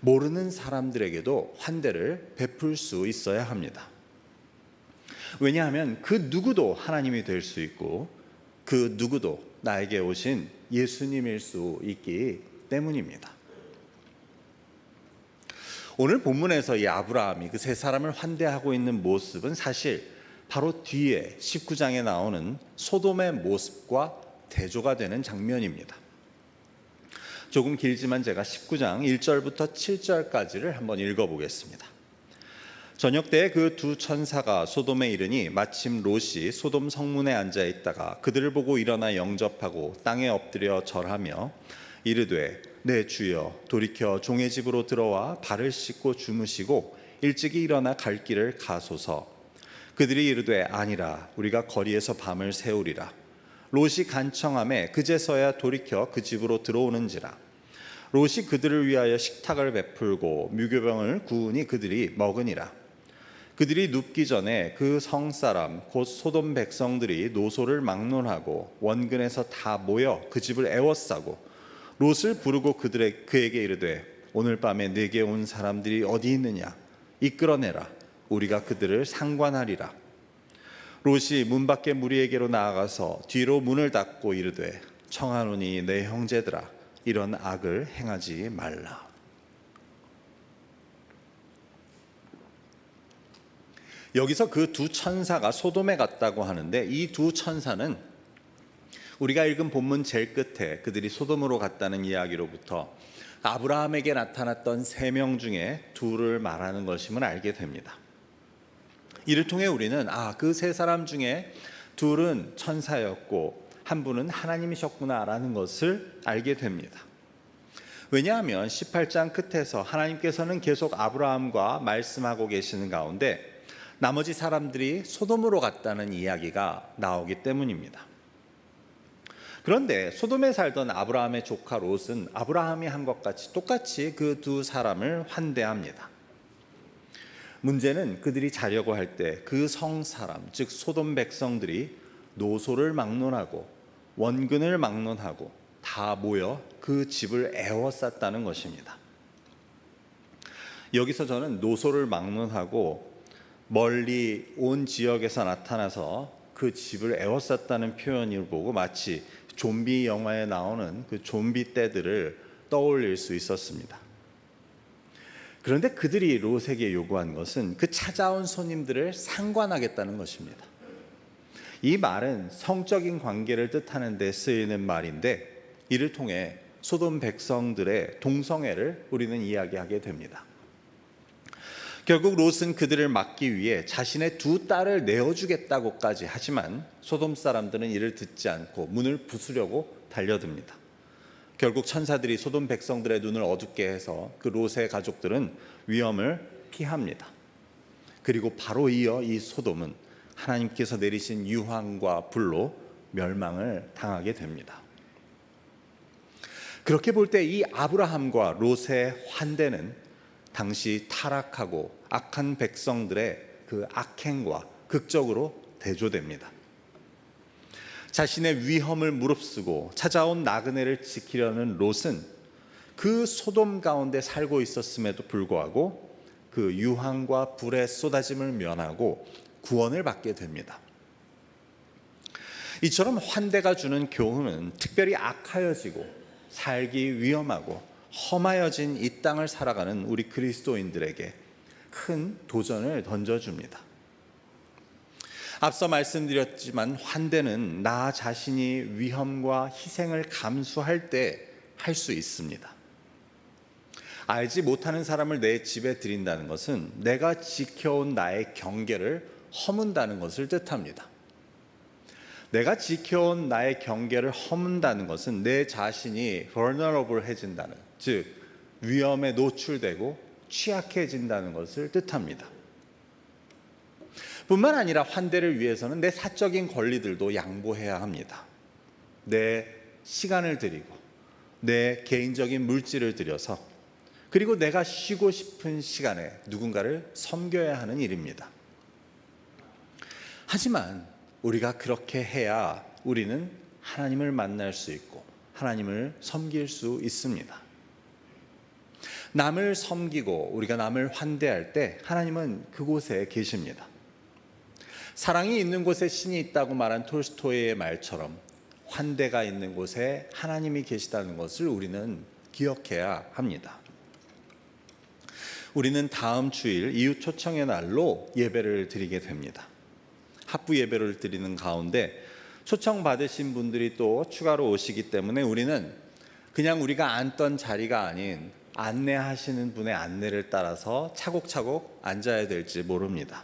모르는 사람들에게도 환대를 베풀 수 있어야 합니다. 왜냐하면 그 누구도 하나님이 될 수 있고 그 누구도 나에게 오신 예수님일 수 있기 때문입니다. 오늘 본문에서 이 아브라함이 그 세 사람을 환대하고 있는 모습은 사실 바로 뒤에 19장에 나오는 소돔의 모습과 대조가 되는 장면입니다. 조금 길지만 제가 19장 1절부터 7절까지를 한번 읽어보겠습니다. 저녁 때 그 두 천사가 소돔에 이르니 마침 롯이 소돔 성문에 앉아 있다가 그들을 보고 일어나 영접하고 땅에 엎드려 절하며 이르되 내 주여 돌이켜 종의 집으로 들어와 발을 씻고 주무시고 일찍이 일어나 갈 길을 가소서. 그들이 이르되 아니라 우리가 거리에서 밤을 새우리라. 롯이 간청하매 그제서야 돌이켜 그 집으로 들어오는지라. 롯이 그들을 위하여 식탁을 베풀고 무교병을 구우니 그들이 먹으니라. 그들이 눕기 전에 그 성사람 곧 소돔 백성들이 노소를 막론하고 원근에서 다 모여 그 집을 애워싸고 롯을 부르고 그에게 이르되 오늘 밤에 내게 온 사람들이 어디 있느냐 이끌어내라. 우리가 그들을 상관하리라. 롯이 문 밖에 무리에게로 나아가서 뒤로 문을 닫고 이르되 청하노니 내 형제들아 이런 악을 행하지 말라. 여기서 그 두 천사가 소돔에 갔다고 하는데 이 두 천사는 우리가 읽은 본문 제일 끝에 그들이 소돔으로 갔다는 이야기로부터 아브라함에게 나타났던 3명 중에 2를 말하는 것임을 알게 됩니다. 이를 통해 우리는 그 3사람 중에 2은 천사였고 한 분은 하나님이셨구나라는 것을 알게 됩니다. 왜냐하면 18장 끝에서 하나님께서는 계속 아브라함과 말씀하고 계시는 가운데 나머지 사람들이 소돔으로 갔다는 이야기가 나오기 때문입니다. 그런데 소돔에 살던 아브라함의 조카 롯은 아브라함이 한 것 같이 똑같이 그 두 사람을 환대합니다. 문제는 그들이 자려고 할 때 그 성사람 즉 소돔 백성들이 노소를 막론하고 원근을 막론하고 다 모여 그 집을 애워쌌다는 것입니다. 여기서 저는 노소를 막론하고 멀리 온 지역에서 나타나서 그 집을 애워쌌다는 표현을 보고 마치 좀비 영화에 나오는 그 좀비 떼들을 떠올릴 수 있었습니다. 그런데 그들이 롯에게 요구한 것은 그 찾아온 손님들을 상관하겠다는 것입니다. 이 말은 성적인 관계를 뜻하는 데 쓰이는 말인데 이를 통해 소돔 백성들의 동성애를 우리는 이야기하게 됩니다. 결국 롯은 그들을 막기 위해 자신의 2 딸을 내어주겠다고까지 하지만 소돔 사람들은 이를 듣지 않고 문을 부수려고 달려듭니다. 결국 천사들이 소돔 백성들의 눈을 어둡게 해서 그 롯의 가족들은 위험을 피합니다. 그리고 바로 이어 이 소돔은 하나님께서 내리신 유황과 불로 멸망을 당하게 됩니다. 그렇게 볼 때 이 아브라함과 롯의 환대는 당시 타락하고 악한 백성들의 그 악행과 극적으로 대조됩니다. 자신의 위험을 무릅쓰고 찾아온 나그네를 지키려는 롯은 그 소돔 가운데 살고 있었음에도 불구하고 그 유황과 불의 쏟아짐을 면하고 구원을 받게 됩니다. 이처럼 환대가 주는 교훈은 특별히 악하여지고 살기 위험하고 험하여진 이 땅을 살아가는 우리 그리스도인들에게 큰 도전을 던져줍니다. 앞서 말씀드렸지만 환대는 나 자신이 위험과 희생을 감수할 때 할 수 있습니다. 알지 못하는 사람을 내 집에 들인다는 것은 내가 지켜온 나의 경계를 허문다는 것을 뜻합니다. 내가 지켜온 나의 경계를 허문다는 것은 내 자신이 vulnerable해진다는, 즉 위험에 노출되고 취약해진다는 것을 뜻합니다. 뿐만 아니라 환대를 위해서는 내 사적인 권리들도 양보해야 합니다. 내 시간을 드리고 내 개인적인 물질을 들여서 그리고 내가 쉬고 싶은 시간에 누군가를 섬겨야 하는 일입니다. 하지만 우리가 그렇게 해야 우리는 하나님을 만날 수 있고 하나님을 섬길 수 있습니다. 남을 섬기고 우리가 남을 환대할 때 하나님은 그곳에 계십니다. 사랑이 있는 곳에 신이 있다고 말한 톨스토이의 말처럼 환대가 있는 곳에 하나님이 계시다는 것을 우리는 기억해야 합니다. 우리는 다음 주일 이웃 초청의 날로 예배를 드리게 됩니다. 합부 예배를 드리는 가운데 초청받으신 분들이 또 추가로 오시기 때문에 우리는 그냥 우리가 앉던 자리가 아닌 안내하시는 분의 안내를 따라서 차곡차곡 앉아야 될지 모릅니다.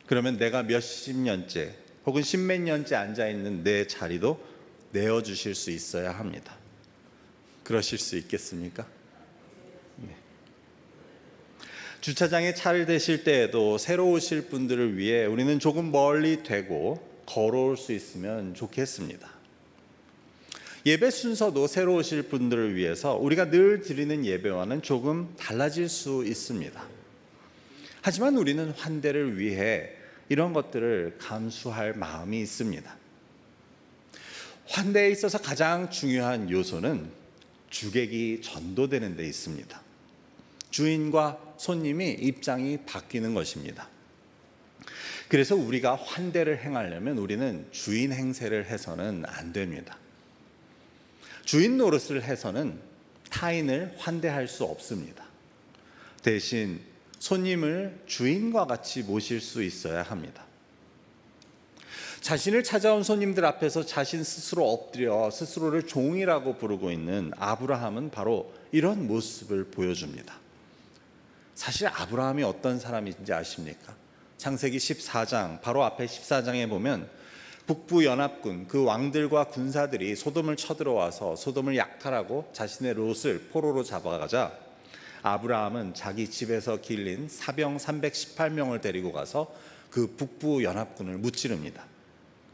그러면 내가 몇십 년째 혹은 십몇 년째 앉아있는 내 자리도 내어주실 수 있어야 합니다. 그러실 수 있겠습니까? 네. 주차장에 차를 대실 때에도 새로 오실 분들을 위해 우리는 조금 멀리 되고 걸어올 수 있으면 좋겠습니다. 예배 순서도 새로 오실 분들을 위해서 우리가 늘 드리는 예배와는 조금 달라질 수 있습니다. 하지만 우리는 환대를 위해 이런 것들을 감수할 마음이 있습니다. 환대에 있어서 가장 중요한 요소는 주객이 전도되는 데 있습니다. 주인과 손님이 입장이 바뀌는 것입니다. 그래서 우리가 환대를 행하려면 우리는 주인 행세를 해서는 안 됩니다. 주인 노릇을 해서는 타인을 환대할 수 없습니다. 대신 손님을 주인과 같이 모실 수 있어야 합니다. 자신을 찾아온 손님들 앞에서 자신 스스로 엎드려 스스로를 종이라고 부르고 있는 아브라함은 바로 이런 모습을 보여줍니다. 사실 아브라함이 어떤 사람인지 아십니까? 창세기 14장 바로 앞에 14장에 보면 북부 연합군 그 왕들과 군사들이 소돔을 쳐들어와서 소돔을 약탈하고 자신의 롯을 포로로 잡아가자 아브라함은 자기 집에서 길린 사병 318명을 데리고 가서 그 북부 연합군을 무찌릅니다.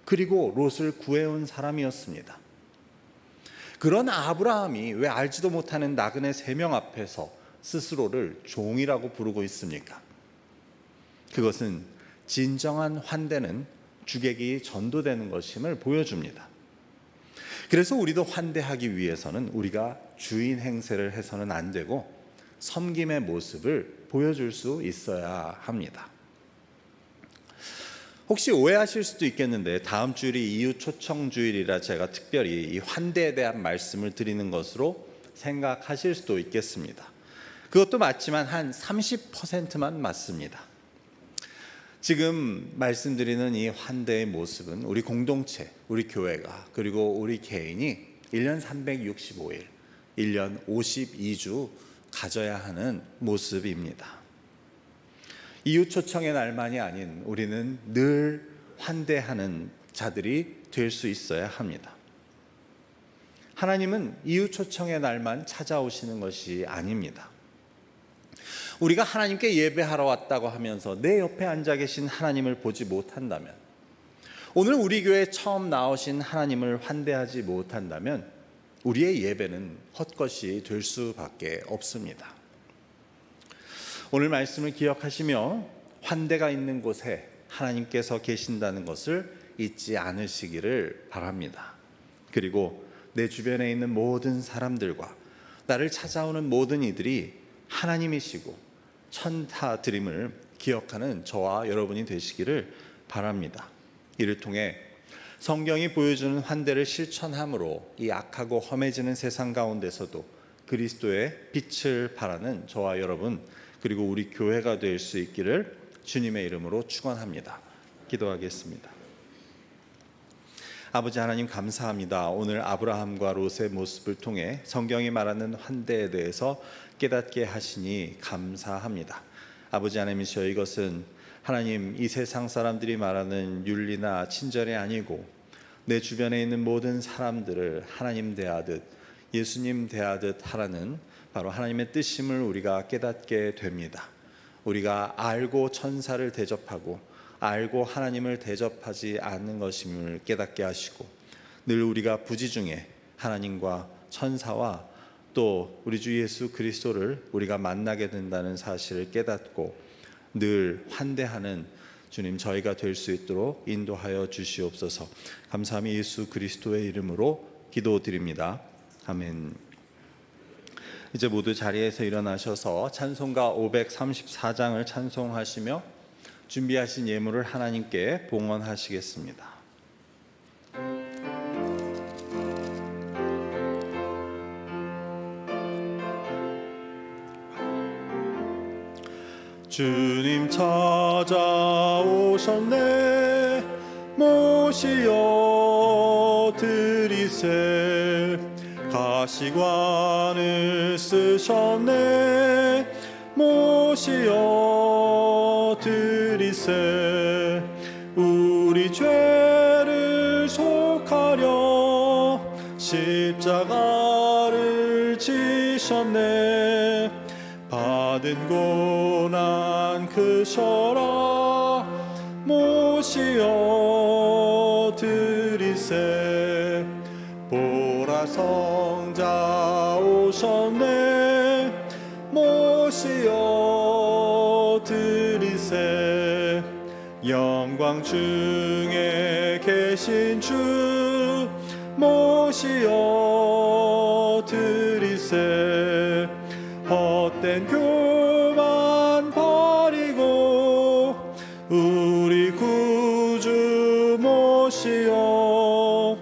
그리고 롯을 구해온 사람이었습니다. 그런 아브라함이 왜 알지도 못하는 나그네 3명 앞에서 스스로를 종이라고 부르고 있습니까? 그것은 진정한 환대는 주객이 전도되는 것임을 보여줍니다. 그래서 우리도 환대하기 위해서는 우리가 주인 행세를 해서는 안 되고 섬김의 모습을 보여줄 수 있어야 합니다. 혹시 오해하실 수도 있겠는데 다음 주일이 이웃 초청 주일이라 제가 특별히 이 환대에 대한 말씀을 드리는 것으로 생각하실 수도 있겠습니다. 그것도 맞지만 한 30%만 맞습니다. 지금 말씀드리는 이 환대의 모습은 우리 공동체, 우리 교회가 그리고 우리 개인이 1년 365일, 1년 52주 가져야 하는 모습입니다. 이웃 초청의 날만이 아닌 우리는 늘 환대하는 자들이 될 수 있어야 합니다. 하나님은 이웃 초청의 날만 찾아오시는 것이 아닙니다. 우리가 하나님께 예배하러 왔다고 하면서 내 옆에 앉아 계신 하나님을 보지 못한다면, 오늘 우리 교회에 처음 나오신 하나님을 환대하지 못한다면 우리의 예배는 헛것이 될 수밖에 없습니다. 오늘 말씀을 기억하시며 환대가 있는 곳에 하나님께서 계신다는 것을 잊지 않으시기를 바랍니다. 그리고 내 주변에 있는 모든 사람들과 나를 찾아오는 모든 이들이 하나님이시고 천사드림을 기억하는 저와 여러분이 되시기를 바랍니다. 이를 통해 성경이 보여주는 환대를 실천함으로 이 악하고 험해지는 세상 가운데서도 그리스도의 빛을 발하는 저와 여러분 그리고 우리 교회가 될 수 있기를 주님의 이름으로 축원합니다. 기도하겠습니다. 아버지 하나님 감사합니다. 오늘 아브라함과 롯의 모습을 통해 성경이 말하는 환대에 대해서 깨닫게 하시니 감사합니다. 아버지 하나님이시여, 이것은 하나님 이 세상 사람들이 말하는 윤리나 친절이 아니고 내 주변에 있는 모든 사람들을 하나님 대하듯 예수님 대하듯 하라는 바로 하나님의 뜻임을 우리가 깨닫게 됩니다. 우리가 알고 천사를 대접하고 알고 하나님을 대접하지 않는 것임을 깨닫게 하시고 늘 우리가 부지 중에 하나님과 천사와 또 우리 주 예수 그리스도를 우리가 만나게 된다는 사실을 깨닫고 늘 환대하는 주님 저희가 될 수 있도록 인도하여 주시옵소서. 감사함이 예수 그리스도의 이름으로 기도드립니다. 아멘. 이제 모두 자리에서 일어나셔서 찬송가 534장을 찬송하시며 준비하신 예물을 하나님께 봉헌하시겠습니다. 주님 찾아오셨네. 모시어 드리세. 가시관을 쓰셨네. 모시어 드리세. 우리 죄를 속하려 십자가를 지셨네. 받은 고난 크셔라. 모시어 드리세. 보라 성자 오셨네. 모시어 드리세. 영광 중에 계신 주 모시어 드리세. 헛된 교만 버리고 우리 구주 모시어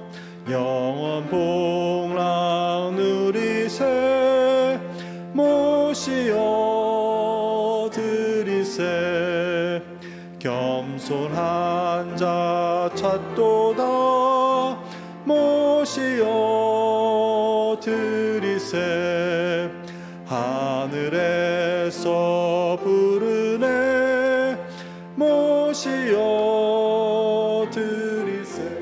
영원 복락 누리세. 모시어 드리세. 겸손한 자 찾도다. 모시어 드리세. 하늘에서 부르네. 모시어 드리세.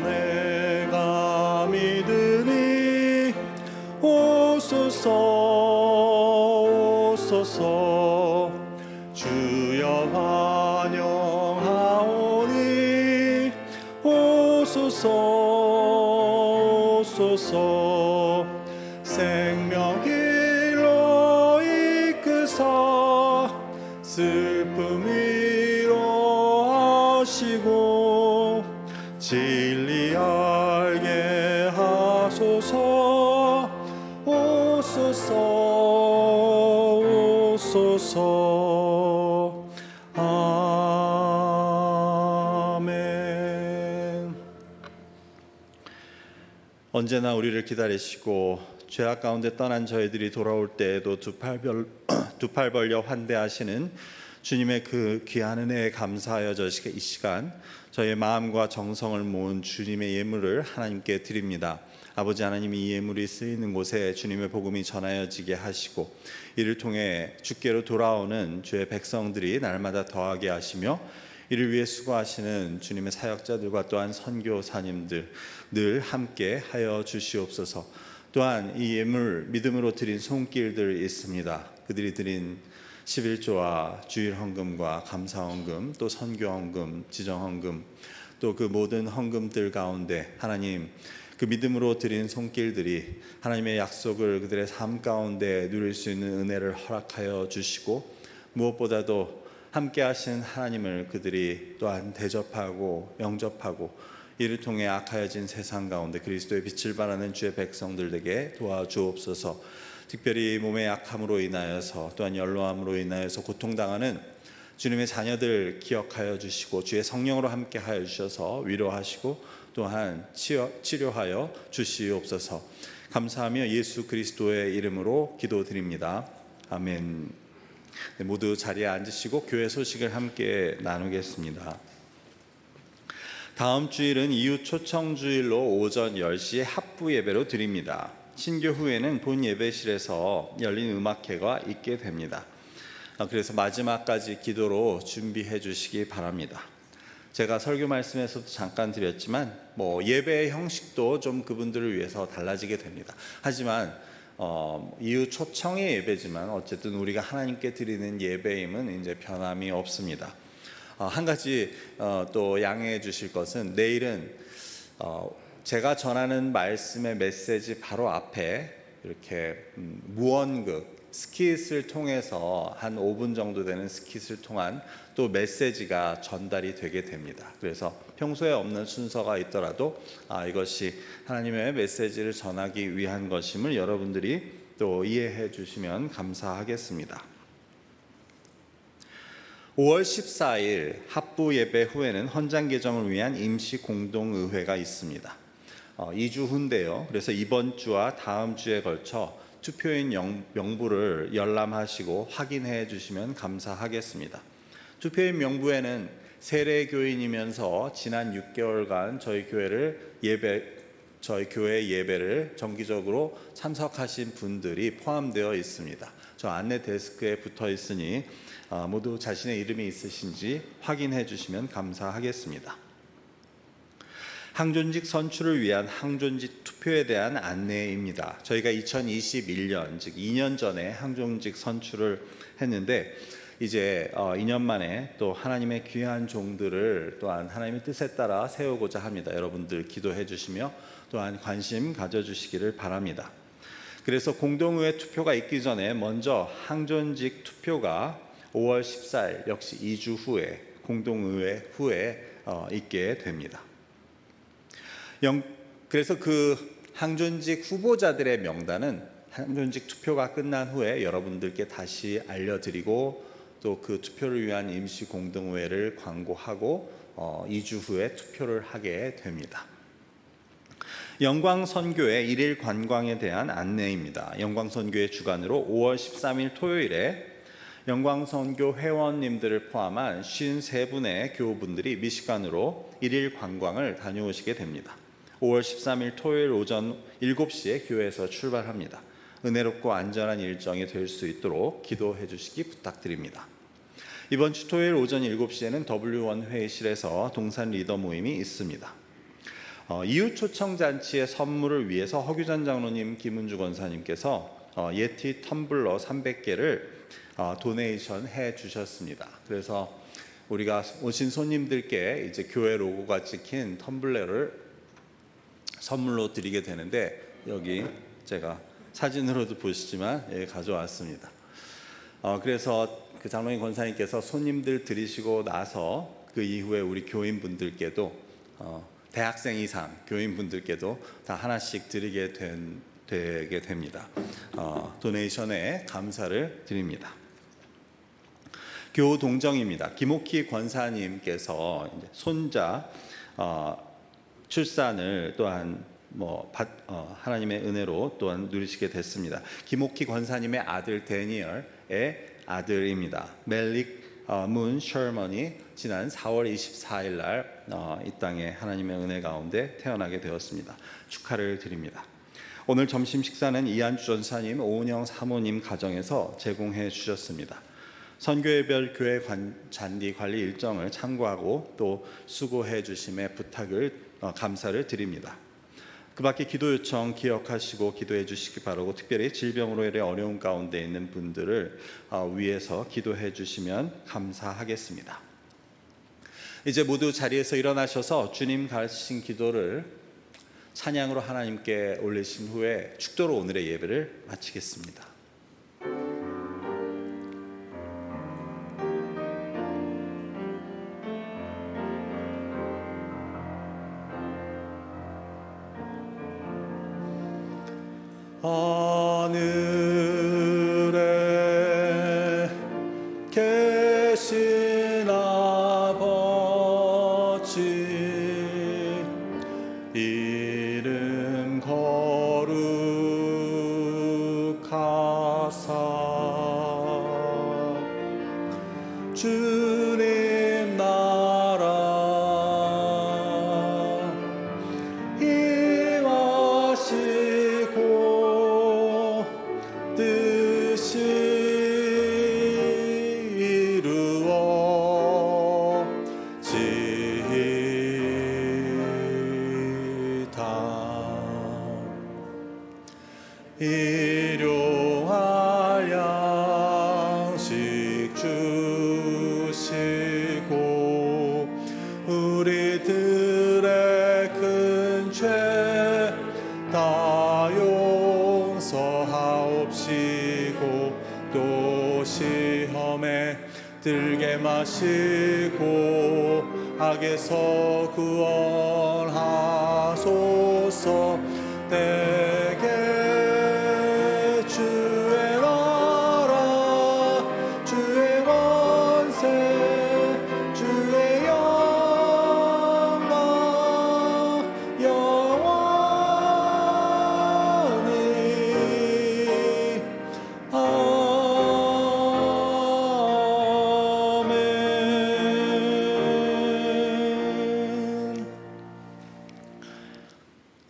내가 믿으니 오소서 오소서. 주여 환영하오니 오소서 오소서. 생명길로 이끄사 슬픔 위로하시고 진리 알게 하소서. 오소서 오소서. 아멘. 언제나 우리를 기다리시고 죄악 가운데 떠난 저희들이 돌아올 때에도 두 팔 벌려 환대하시는 주님의 그 귀한 은혜에 감사하여 이 시간 저희의 마음과 정성을 모은 주님의 예물을 하나님께 드립니다. 아버지 하나님, 이 예물이 쓰이는 곳에 주님의 복음이 전하여지게 하시고 이를 통해 주께로 돌아오는 주의 백성들이 날마다 더하게 하시며 이를 위해 수고하시는 주님의 사역자들과 또한 선교사님들 늘 함께 하여 주시옵소서. 또한 이 예물 믿음으로 드린 손길들 있습니다. 그들이 드린 11조와 주일 헌금과 감사 헌금, 또 선교 헌금, 지정 헌금, 또 그 모든 헌금들 가운데 하나님, 그 믿음으로 드린 손길들이 하나님의 약속을 그들의 삶 가운데 누릴 수 있는 은혜를 허락하여 주시고, 무엇보다도 함께 하신 하나님을 그들이 또한 대접하고 영접하고 이를 통해 악하여진 세상 가운데 그리스도의 빛을 발하는 주의 백성들에게 도와주옵소서. 특별히 몸의 약함으로 인하여서 또한 연로함으로 인하여서 고통당하는 주님의 자녀들 기억하여 주시고 주의 성령으로 함께 하여 주셔서 위로하시고 또한 치료하여 주시옵소서. 감사하며 예수 그리스도의 이름으로 기도드립니다. 아멘. 네, 모두 자리에 앉으시고 교회 소식을 함께 나누겠습니다. 다음 주일은 이웃 초청주일로 오전 10시에 합부 예배로 드립니다. 신교 후에는 본 예배실에서 열린 음악회가 있게 됩니다. 그래서 마지막까지 기도로 준비해 주시기 바랍니다. 제가 설교 말씀에서도 잠깐 드렸지만 예배의 형식도 좀 그분들을 위해서 달라지게 됩니다. 하지만 이웃 초청의 예배지만 어쨌든 우리가 하나님께 드리는 예배임은 이제 변함이 없습니다. 한 가지 또 양해해 주실 것은 내일은 제가 전하는 말씀의 메시지 바로 앞에 이렇게 무언극 스킷을 통해서 한 5분 정도 되는 스킷을 통한 또 메시지가 전달이 되게 됩니다. 그래서 평소에 없는 순서가 있더라도 이것이 하나님의 메시지를 전하기 위한 것임을 여러분들이 또 이해해 주시면 감사하겠습니다. 5월 14일 합부 예배 후에는 헌장 개정을 위한 임시 공동의회가 있습니다. 2주 후인데요. 그래서 이번 주와 다음 주에 걸쳐 투표인 명부를 열람하시고 확인해 주시면 감사하겠습니다. 투표인 명부에는 세례교인이면서 지난 6개월간 저희 교회 예배를 정기적으로 참석하신 분들이 포함되어 있습니다. 저 안내 데스크에 붙어 있으니 모두 자신의 이름이 있으신지 확인해 주시면 감사하겠습니다. 항존직 선출을 위한 항존직 투표에 대한 안내입니다. 저희가 2021년, 즉 2년 전에 항존직 선출을 했는데 이제 2년 만에 또 하나님의 귀한 종들을 또한 하나님의 뜻에 따라 세우고자 합니다. 여러분들 기도해 주시며 또한 관심 가져주시기를 바랍니다. 그래서 공동의회 투표가 있기 전에 먼저 항존직 투표가 5월 14일 역시 2주 후에 공동의회 후에 있게 됩니다. 그래서 그 항존직 후보자들의 명단은 항존직 투표가 끝난 후에 여러분들께 다시 알려드리고 또 그 투표를 위한 임시 공동의회를 광고하고 2주 후에 투표를 하게 됩니다. 영광선교의 일일 관광에 대한 안내입니다. 영광선교의 주관으로 5월 13일 토요일에 영광선교 회원님들을 포함한 53분의 교우분들이 미시간으로 일일 관광을 다녀오시게 됩니다. 5월 13일 토요일 오전 7시에 교회에서 출발합니다. 은혜롭고 안전한 일정이 될 수 있도록 기도해 주시기 부탁드립니다. 이번 주 토요일 오전 7시에는 W1 회의실에서 동산 리더 모임이 있습니다. 이웃 초청 잔치의 선물을 위해서 허규전 장로님, 김은주 권사님께서 예티 텀블러 300개를 도네이션 해 주셨습니다. 그래서 우리가 오신 손님들께 이제 교회 로고가 찍힌 텀블러를 선물로 드리게 되는데 여기 제가 사진으로도 보시지만 가져왔습니다. 그래서 그 장로님 권사님께서 손님들 드리시고 나서 그 이후에 우리 교인분들께도 대학생 이상 교인분들께도 다 하나씩 드리게 되게 됩니다. 도네이션에 감사를 드립니다. 교우 동정입니다. 김옥희 권사님께서 손자 출산을 또한 하나님의 은혜로 또한 누리시게 됐습니다. 김옥희 권사님의 아들 데니얼의 아들입니다. 멜릭 문 셔먼이 지난 4월 24일 날 이 땅에 하나님의 은혜 가운데 태어나게 되었습니다. 축하를 드립니다. 오늘 점심 식사는 이한주 전사님, 오은영 사모님 가정에서 제공해 주셨습니다. 선교회별 교회 잔디 관리 일정을 참고하고 또 수고해 주심에 감사를 드립니다. 그 밖에 기도 요청 기억하시고 기도해 주시기 바라고 특별히 질병으로 인해 어려운 가운데 있는 분들을 위해서 기도해 주시면 감사하겠습니다. 이제 모두 자리에서 일어나셔서 주님 가르치신 기도를 찬양으로 하나님께 올리신 후에 축도로 오늘의 예배를 마치겠습니다. 하늘에 계신 아버지 이름 거룩하사 주님 나라 임하시고 뜻이 이루어지이다. 일용할 양식 주시고 우리들의 큰 죄 다 용서하옵시고 또 시험에 들게 마시고 악에서 구원하소서. 내게 주의 나라 주의 권세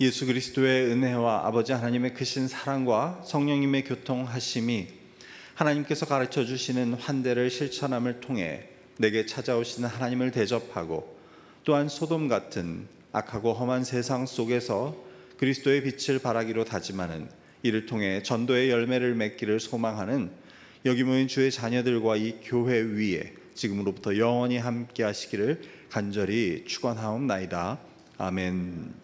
예수 그리스도의 은혜와 아버지 하나님의 크신 사랑과 성령님의 교통하심이 하나님께서 가르쳐 주시는 환대를 실천함을 통해 내게 찾아오시는 하나님을 대접하고 또한 소돔 같은 악하고 험한 세상 속에서 그리스도의 빛을 발하기로 다짐하는 이를 통해 전도의 열매를 맺기를 소망하는 여기 모인 주의 자녀들과 이 교회 위에 지금으로부터 영원히 함께 하시기를 간절히 축원하옵나이다. 아멘.